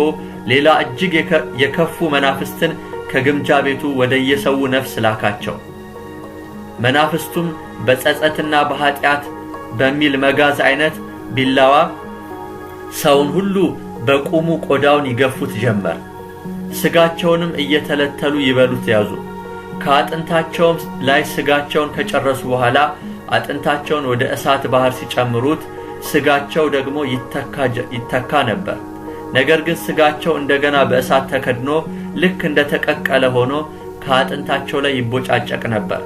ሌላ እጅግ የከፉ መናፍስትን ከግምጃ ቤቱ ወደ የሰው ነፍስ ላካቸው። መናፍስቱም በጸጸትና በኃጢአት በሚል መጋዝ አይነት ቢላዋ ሰውን ሁሉ በቁሙ ቆዳውን ይገፉት ጀመር። ስጋቸውንም እየተለተሉ ይበሉት ያዙ። ከአጥንታቸውም ላይ ስጋቸውን ከጨረሱ በኋላ አጥንታቸውን ወደ እሳት ባህር ሲጨምሩት ስጋቸው ደግሞ ይተካ ነበር። ነገር ግን ስጋቸው እንደገና በእሳት ተከድኖ ልክ እንደ ተቀቀለ ሆኖ ከአጥንታቸው ላይ ይቦጫጨቅ ነበር።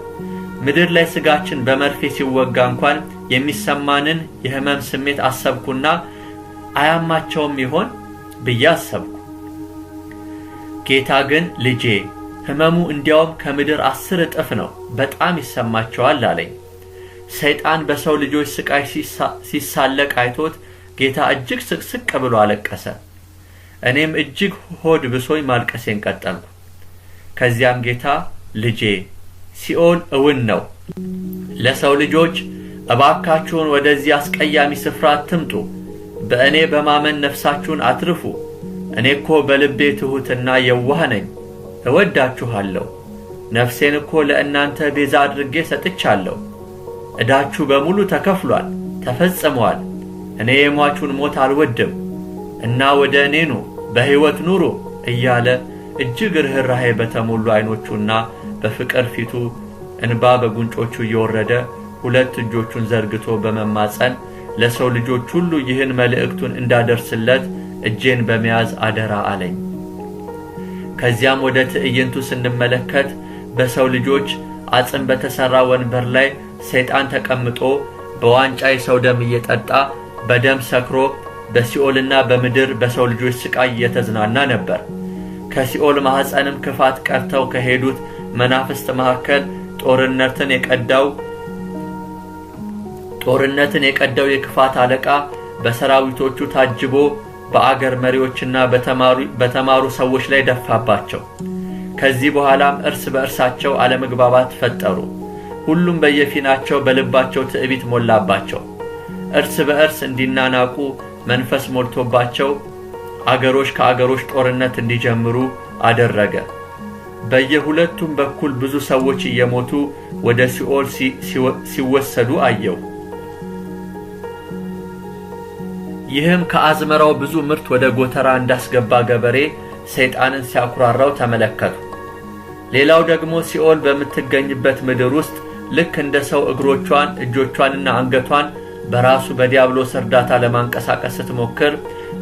ምድር ላይ ስጋችን በመርፌ ሲወጋ እንኳን የሚሰማንን የህመም ስሜት አሰብኩና አያማቸውም ይሆን ብዬ አሰብኩ። ጌታ ግን ልጄ ህመሙ እንዲያውም ከምድር 10 እጥፍ ነው፣ በጣም ይሰማቸዋል አለኝ። ሰይጣን በሰው ልጆች ስቃይ ሲሳለቅ አይቶት ጌታ እጅግ ስቅስቅ ብሎ አለቀሰ። እኔም እጅግ ሆድ ብሶኝ ማልቀሴን ቀጠልኩ። ከዚያም ጌታ ልጄ ሲኦል እውን ነው፣ ለሰው ልጆች እባካችሁን ወደዚህ አስቀያሚ ስፍራ አትምጡ፣ በእኔ በማመን ነፍሳችሁን አትርፉ። እኔ እኮ በልቤ ትሑትና የዋህ ነኝ፣ እወዳችኋለሁ። ነፍሴን እኮ ለእናንተ ቤዛ አድርጌ ሰጥቻለሁ። ዕዳችሁ በሙሉ ተከፍሏል፣ ተፈጽሟል። እኔ የሟቹን ሞት አልወድም እና ወደ እኔ ኑ፣ በሕይወት ኑሩ እያለ እጅግ ርኅራኄ በተሞሉ ዓይኖቹና በፍቅር ፊቱ እንባ በጉንጮቹ እየወረደ 2 እጆቹን ዘርግቶ በመማጸን ለሰው ልጆች ሁሉ ይህን መልእክቱን እንዳደርስለት እጄን በመያዝ አደራ አለኝ። ከዚያም ወደ ትዕይንቱ ስንመለከት በሰው ልጆች አጽም በተሰራ ወንበር ላይ ሰይጣን ተቀምጦ በዋንጫ የሰው ደም እየጠጣ በደም ሰክሮ በሲኦልና በምድር በሰው ልጆች ስቃይ እየተዝናና ነበር። ከሲኦል ማህፀንም ክፋት ቀርተው ከሄዱት መናፍስት መካከል ጦርነትን የቀዳው የክፋት አለቃ በሰራዊቶቹ ታጅቦ በአገር መሪዎችና በተማሩ ሰዎች ላይ ደፋባቸው። ከዚህ በኋላም እርስ በእርሳቸው አለመግባባት ፈጠሩ። ሁሉም በየፊናቸው በልባቸው ትዕቢት ሞላባቸው። እርስ በእርስ እንዲናናቁ መንፈስ ሞልቶባቸው አገሮች ከአገሮች ጦርነት እንዲጀምሩ አደረገ። በየሁለቱም በኩል ብዙ ሰዎች እየሞቱ ወደ ሲኦል ሲወሰዱ አየው። ይህም ከአዝመራው ብዙ ምርት ወደ ጎተራ እንዳስገባ ገበሬ ሰይጣንን ሲያኩራራው ተመለከቱ። ሌላው ደግሞ ሲኦል በምትገኝበት ምድር ውስጥ ልክ እንደ ሰው እግሮቿን እጆቿንና አንገቷን በራሱ በዲያብሎስ እርዳታ ለማንቀሳቀስ ስትሞክር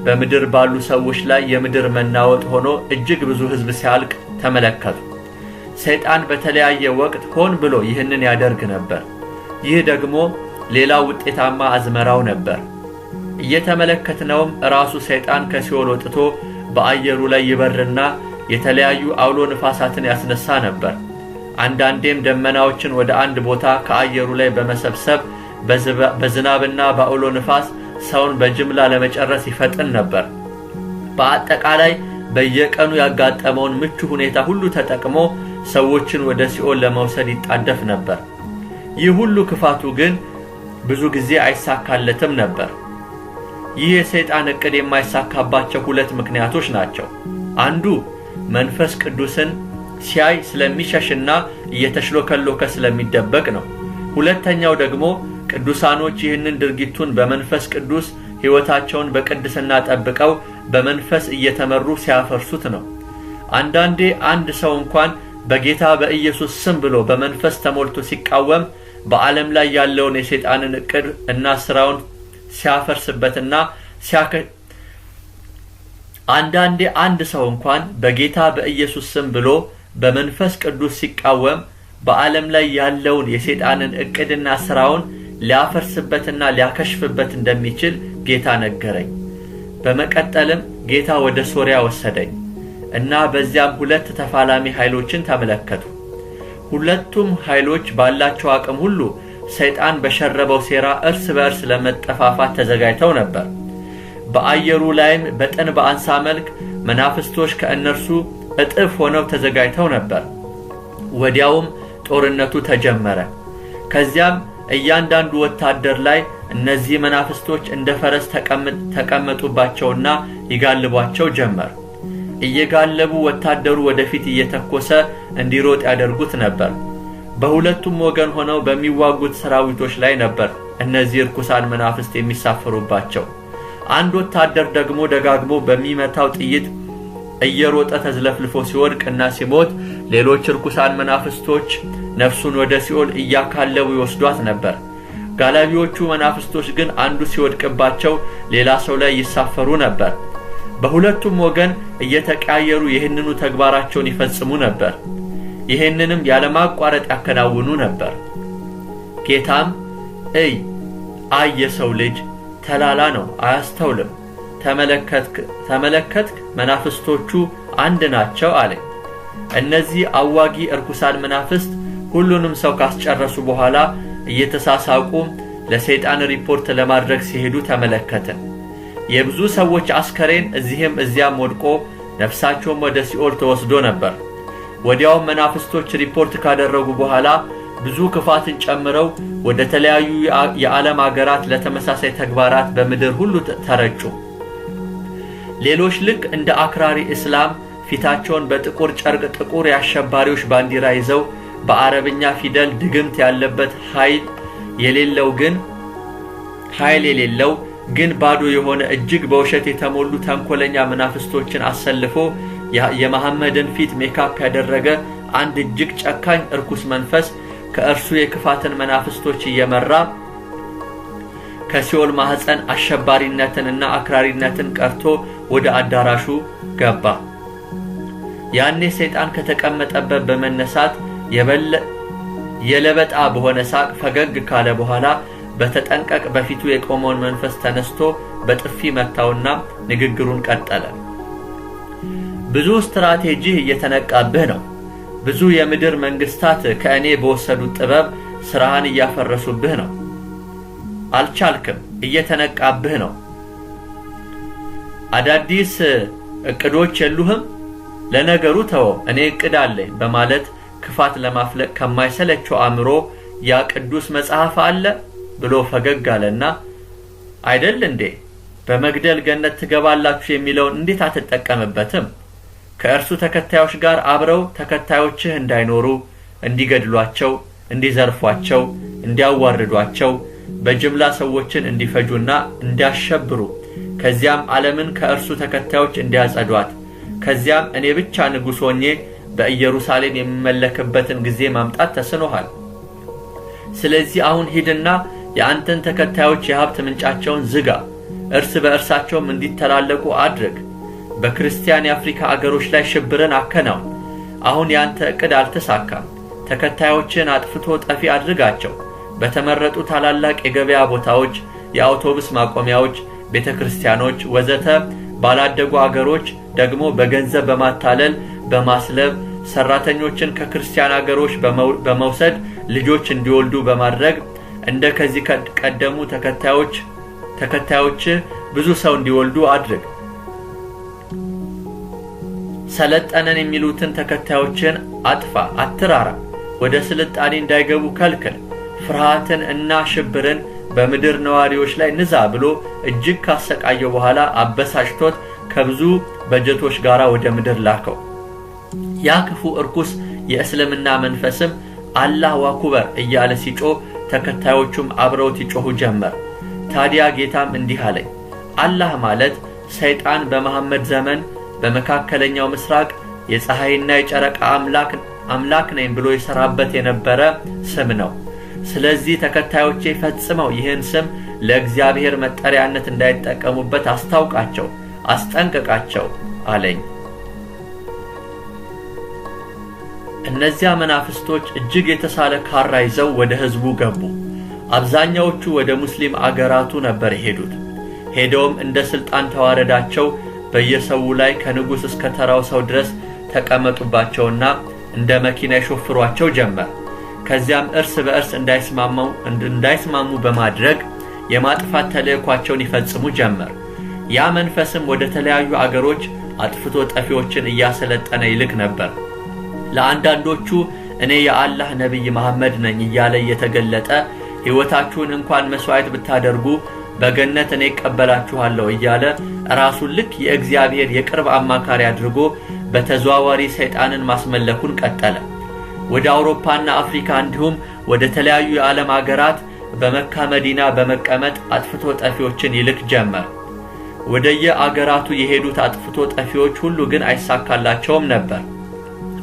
በምድር ባሉ ሰዎች ላይ የምድር መናወጥ ሆኖ እጅግ ብዙ ሕዝብ ሲያልቅ ተመለከቱ። ሰይጣን በተለያየ ወቅት ሆን ብሎ ይህንን ያደርግ ነበር። ይህ ደግሞ ሌላው ውጤታማ አዝመራው ነበር። እየተመለከትነውም ራሱ ሰይጣን ከሲኦል ወጥቶ በአየሩ ላይ ይበርና የተለያዩ አውሎ ንፋሳትን ያስነሳ ነበር። አንዳንዴም ደመናዎችን ወደ አንድ ቦታ ከአየሩ ላይ በመሰብሰብ በዝናብና በአውሎ ንፋስ ሰውን በጅምላ ለመጨረስ ይፈጥን ነበር። በአጠቃላይ በየቀኑ ያጋጠመውን ምቹ ሁኔታ ሁሉ ተጠቅሞ ሰዎችን ወደ ሲኦል ለመውሰድ ይጣደፍ ነበር። ይህ ሁሉ ክፋቱ ግን ብዙ ጊዜ አይሳካለትም ነበር። ይህ የሰይጣን ዕቅድ የማይሳካባቸው ሁለት ምክንያቶች ናቸው። አንዱ መንፈስ ቅዱስን ሲያይ ስለሚሸሽና እየተሽሎከሎከ ስለሚደበቅ ነው። ሁለተኛው ደግሞ ቅዱሳኖች ይህንን ድርጊቱን በመንፈስ ቅዱስ ሕይወታቸውን በቅድስና ጠብቀው በመንፈስ እየተመሩ ሲያፈርሱት ነው። አንዳንዴ አንድ ሰው እንኳን በጌታ በኢየሱስ ስም ብሎ በመንፈስ ተሞልቶ ሲቃወም በዓለም ላይ ያለውን የሰይጣንን ዕቅድ እና ሥራውን ሲያፈርስበትና አንዳንዴ አንድ ሰው እንኳን በጌታ በኢየሱስ ስም ብሎ በመንፈስ ቅዱስ ሲቃወም በዓለም ላይ ያለውን የሰይጣንን ዕቅድና ሥራውን ሊያፈርስበትና ሊያከሽፍበት እንደሚችል ጌታ ነገረኝ። በመቀጠልም ጌታ ወደ ሶሪያ ወሰደኝ እና በዚያም ሁለት ተፋላሚ ኃይሎችን ተመለከቱ። ሁለቱም ኃይሎች ባላቸው አቅም ሁሉ ሰይጣን በሸረበው ሴራ እርስ በእርስ ለመጠፋፋት ተዘጋጅተው ነበር። በአየሩ ላይም በጥን በአንሳ መልክ መናፍስቶች ከእነርሱ እጥፍ ሆነው ተዘጋጅተው ነበር። ወዲያውም ጦርነቱ ተጀመረ። ከዚያም እያንዳንዱ ወታደር ላይ እነዚህ መናፍስቶች እንደ ፈረስ ተቀመጡባቸውና ይጋልቧቸው ጀመር። እየጋለቡ ወታደሩ ወደፊት እየተኮሰ እንዲሮጥ ያደርጉት ነበር። በሁለቱም ወገን ሆነው በሚዋጉት ሰራዊቶች ላይ ነበር እነዚህ ርኩሳን መናፍስት የሚሳፈሩባቸው። አንድ ወታደር ደግሞ ደጋግሞ በሚመታው ጥይት እየሮጠ ተዝለፍልፎ ሲወድቅና ሲሞት ሌሎች ርኩሳን መናፍስቶች ነፍሱን ወደ ሲኦል እያካለቡ ይወስዷት ነበር። ጋላቢዎቹ መናፍስቶች ግን አንዱ ሲወድቅባቸው ሌላ ሰው ላይ ይሳፈሩ ነበር። በሁለቱም ወገን እየተቀያየሩ ይህንኑ ተግባራቸውን ይፈጽሙ ነበር። ይህንንም ያለማቋረጥ ያከናውኑ ነበር። ጌታም አይ የሰው ልጅ ተላላ ነው፣ አያስተውልም። ተመለከትክ መናፍስቶቹ አንድ ናቸው አለኝ። እነዚህ አዋጊ እርኩሳን መናፍስት ሁሉንም ሰው ካስጨረሱ በኋላ እየተሳሳቁ ለሰይጣን ሪፖርት ለማድረግ ሲሄዱ ተመለከትን። የብዙ ሰዎች አስከሬን እዚህም እዚያም ወድቆ ነፍሳቸውም ወደ ሲኦል ተወስዶ ነበር። ወዲያው መናፍስቶች ሪፖርት ካደረጉ በኋላ ብዙ ክፋትን ጨምረው ወደ ተለያዩ የዓለም አገራት ለተመሳሳይ ተግባራት በምድር ሁሉ ተረጩ። ሌሎች ልክ እንደ አክራሪ እስላም ፊታቸውን በጥቁር ጨርቅ ጥቁር የአሸባሪዎች ባንዲራ ይዘው በአረብኛ ፊደል ድግምት ያለበት ኃይል የሌለው ግን ባዶ የሆነ እጅግ በውሸት የተሞሉ ተንኮለኛ መናፍስቶችን አሰልፎ የመሐመድን ፊት ሜካፕ ያደረገ አንድ እጅግ ጨካኝ እርኩስ መንፈስ ከእርሱ የክፋትን መናፍስቶች እየመራ ከሲኦል ማህፀን አሸባሪነትንና አክራሪነትን ቀርቶ ወደ አዳራሹ ገባ። ያኔ ሰይጣን ከተቀመጠበት በመነሳት የለበጣ በሆነ ሳቅ ፈገግ ካለ በኋላ በተጠንቀቅ በፊቱ የቆመውን መንፈስ ተነስቶ በጥፊ መታውና ንግግሩን ቀጠለ። ብዙ ስትራቴጂ እየተነቃብህ ነው። ብዙ የምድር መንግስታት ከእኔ በወሰዱት ጥበብ ስራህን እያፈረሱብህ ነው። አልቻልክም፣ እየተነቃብህ ነው። አዳዲስ እቅዶች የሉህም? ለነገሩ ተው፣ እኔ እቅድ አለኝ በማለት ክፋት ለማፍለቅ ከማይሰለቸው አእምሮ ያ ቅዱስ መጽሐፍ አለ ብሎ ፈገግ አለና አይደል እንዴ በመግደል ገነት ትገባላችሁ የሚለውን እንዴት አትጠቀምበትም? ከእርሱ ተከታዮች ጋር አብረው ተከታዮችህ እንዳይኖሩ፣ እንዲገድሏቸው፣ እንዲዘርፏቸው፣ እንዲያዋርዷቸው፣ በጅምላ ሰዎችን እንዲፈጁና እንዲያሸብሩ፣ ከዚያም ዓለምን ከእርሱ ተከታዮች እንዲያጸዷት፣ ከዚያም እኔ ብቻ ንጉሥ ሆኜ በኢየሩሳሌም የሚመለክበትን ጊዜ ማምጣት ተስኖሃል። ስለዚህ አሁን ሂድና የአንተን ተከታዮች የሀብት ምንጫቸውን ዝጋ፣ እርስ በእርሳቸውም እንዲተላለቁ አድርግ። በክርስቲያን የአፍሪካ አገሮች ላይ ሽብርን አከናውን። አሁን ያንተ ዕቅድ አልተሳካም። ተከታዮችን አጥፍቶ ጠፊ አድርጋቸው። በተመረጡ ታላላቅ የገበያ ቦታዎች፣ የአውቶቡስ ማቆሚያዎች፣ ቤተክርስቲያኖች ወዘተ ባላደጉ አገሮች ደግሞ በገንዘብ በማታለል በማስለብ ሰራተኞችን ከክርስቲያን አገሮች በመውሰድ ልጆች እንዲወልዱ በማድረግ እንደ ከዚህ ቀደሙ ተከታዮች ብዙ ሰው እንዲወልዱ አድርግ። ሰለጠነን የሚሉትን ተከታዮችን አጥፋ፣ አትራራ። ወደ ስልጣኔ እንዳይገቡ ከልክል። ፍርሃትን እና ሽብርን በምድር ነዋሪዎች ላይ ንዛ ብሎ እጅግ ካሰቃየው በኋላ አበሳጭቶት ከብዙ በጀቶች ጋር ወደ ምድር ላከው። ያ ክፉ እርኩስ የእስልምና መንፈስም አላሁ አክበር እያለ ሲጮህ ተከታዮቹም አብረውት ይጮሁ ጀመር። ታዲያ ጌታም እንዲህ አለኝ፣ አላህ ማለት ሰይጣን በመሐመድ ዘመን በመካከለኛው ምስራቅ የፀሐይና የጨረቃ አምላክ ነኝ ብሎ ይሰራበት የነበረ ስም ነው። ስለዚህ ተከታዮቼ ፈጽመው ይህን ስም ለእግዚአብሔር መጠሪያነት እንዳይጠቀሙበት አስታውቃቸው፣ አስጠንቅቃቸው አለኝ። እነዚያ መናፍስቶች እጅግ የተሳለ ካራ ይዘው ወደ ሕዝቡ ገቡ። አብዛኛዎቹ ወደ ሙስሊም አገራቱ ነበር የሄዱት። ሄደውም እንደ ስልጣን ተዋረዳቸው በየሰው ላይ ከንጉስ እስከ ተራው ሰው ድረስ ተቀመጡባቸውና እንደ መኪና ይሾፍሯቸው ጀመር። ከዚያም እርስ በእርስ እንዳይስማሙ በማድረግ የማጥፋት ተልእኳቸውን ይፈጽሙ ጀመር። ያ መንፈስም ወደ ተለያዩ አገሮች አጥፍቶ ጠፊዎችን እያሰለጠነ ይልክ ነበር። ለአንዳንዶቹ እኔ የአላህ ነብይ መሐመድ ነኝ እያለ እየተገለጠ ሕይወታችሁን እንኳን መስዋዕት ብታደርጉ በገነት እኔ እቀበላችኋለሁ እያለ ራሱን ልክ የእግዚአብሔር የቅርብ አማካሪ አድርጎ በተዘዋዋሪ ሰይጣንን ማስመለኩን ቀጠለ። ወደ አውሮፓና አፍሪካ እንዲሁም ወደ ተለያዩ የዓለም አገራት በመካ መዲና በመቀመጥ አጥፍቶ ጠፊዎችን ይልክ ጀመር። ወደየ አገራቱ የሄዱት አጥፍቶ ጠፊዎች ሁሉ ግን አይሳካላቸውም ነበር።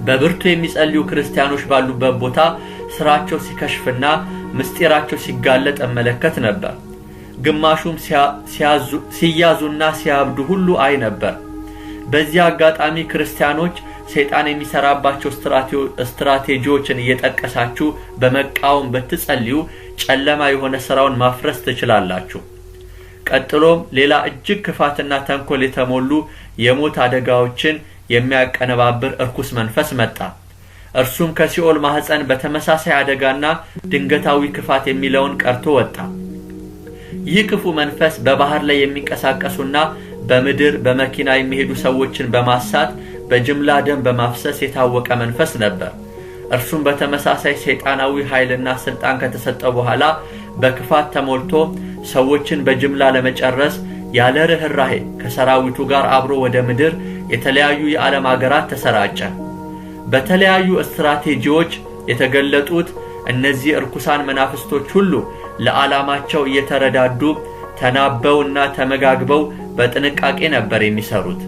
በብርቱ የሚጸልዩ ክርስቲያኖች ባሉበት ቦታ ስራቸው ሲከሽፍና ምስጢራቸው ሲጋለጥ መለከት ነበር። ግማሹም ሲያዙና ሲያብዱ ሁሉ አይ ነበር። በዚህ አጋጣሚ ክርስቲያኖች ሰይጣን የሚሰራባቸው ስትራቴጂዎችን እየጠቀሳችሁ በመቃወም በትጸልዩ ጨለማ የሆነ ስራውን ማፍረስ ትችላላችሁ። ቀጥሎም ሌላ እጅግ ክፋትና ተንኮል የተሞሉ የሞት አደጋዎችን የሚያቀነባብር እርኩስ መንፈስ መጣ። እርሱም ከሲኦል ማህፀን በተመሳሳይ አደጋና ድንገታዊ ክፋት የሚለውን ቀርቶ ወጣ። ይህ ክፉ መንፈስ በባህር ላይ የሚንቀሳቀሱና በምድር በመኪና የሚሄዱ ሰዎችን በማሳት በጅምላ ደም በማፍሰስ የታወቀ መንፈስ ነበር። እርሱም በተመሳሳይ ሰይጣናዊ ኃይልና ስልጣን ከተሰጠው በኋላ በክፋት ተሞልቶ ሰዎችን በጅምላ ለመጨረስ ያለ ርህራሄ ከሰራዊቱ ጋር አብሮ ወደ ምድር የተለያዩ የዓለም አገራት ተሰራጨ። በተለያዩ ስትራቴጂዎች የተገለጡት እነዚህ እርኩሳን መናፍስቶች ሁሉ ለዓላማቸው እየተረዳዱ ተናበውና ተመጋግበው በጥንቃቄ ነበር የሚሰሩት።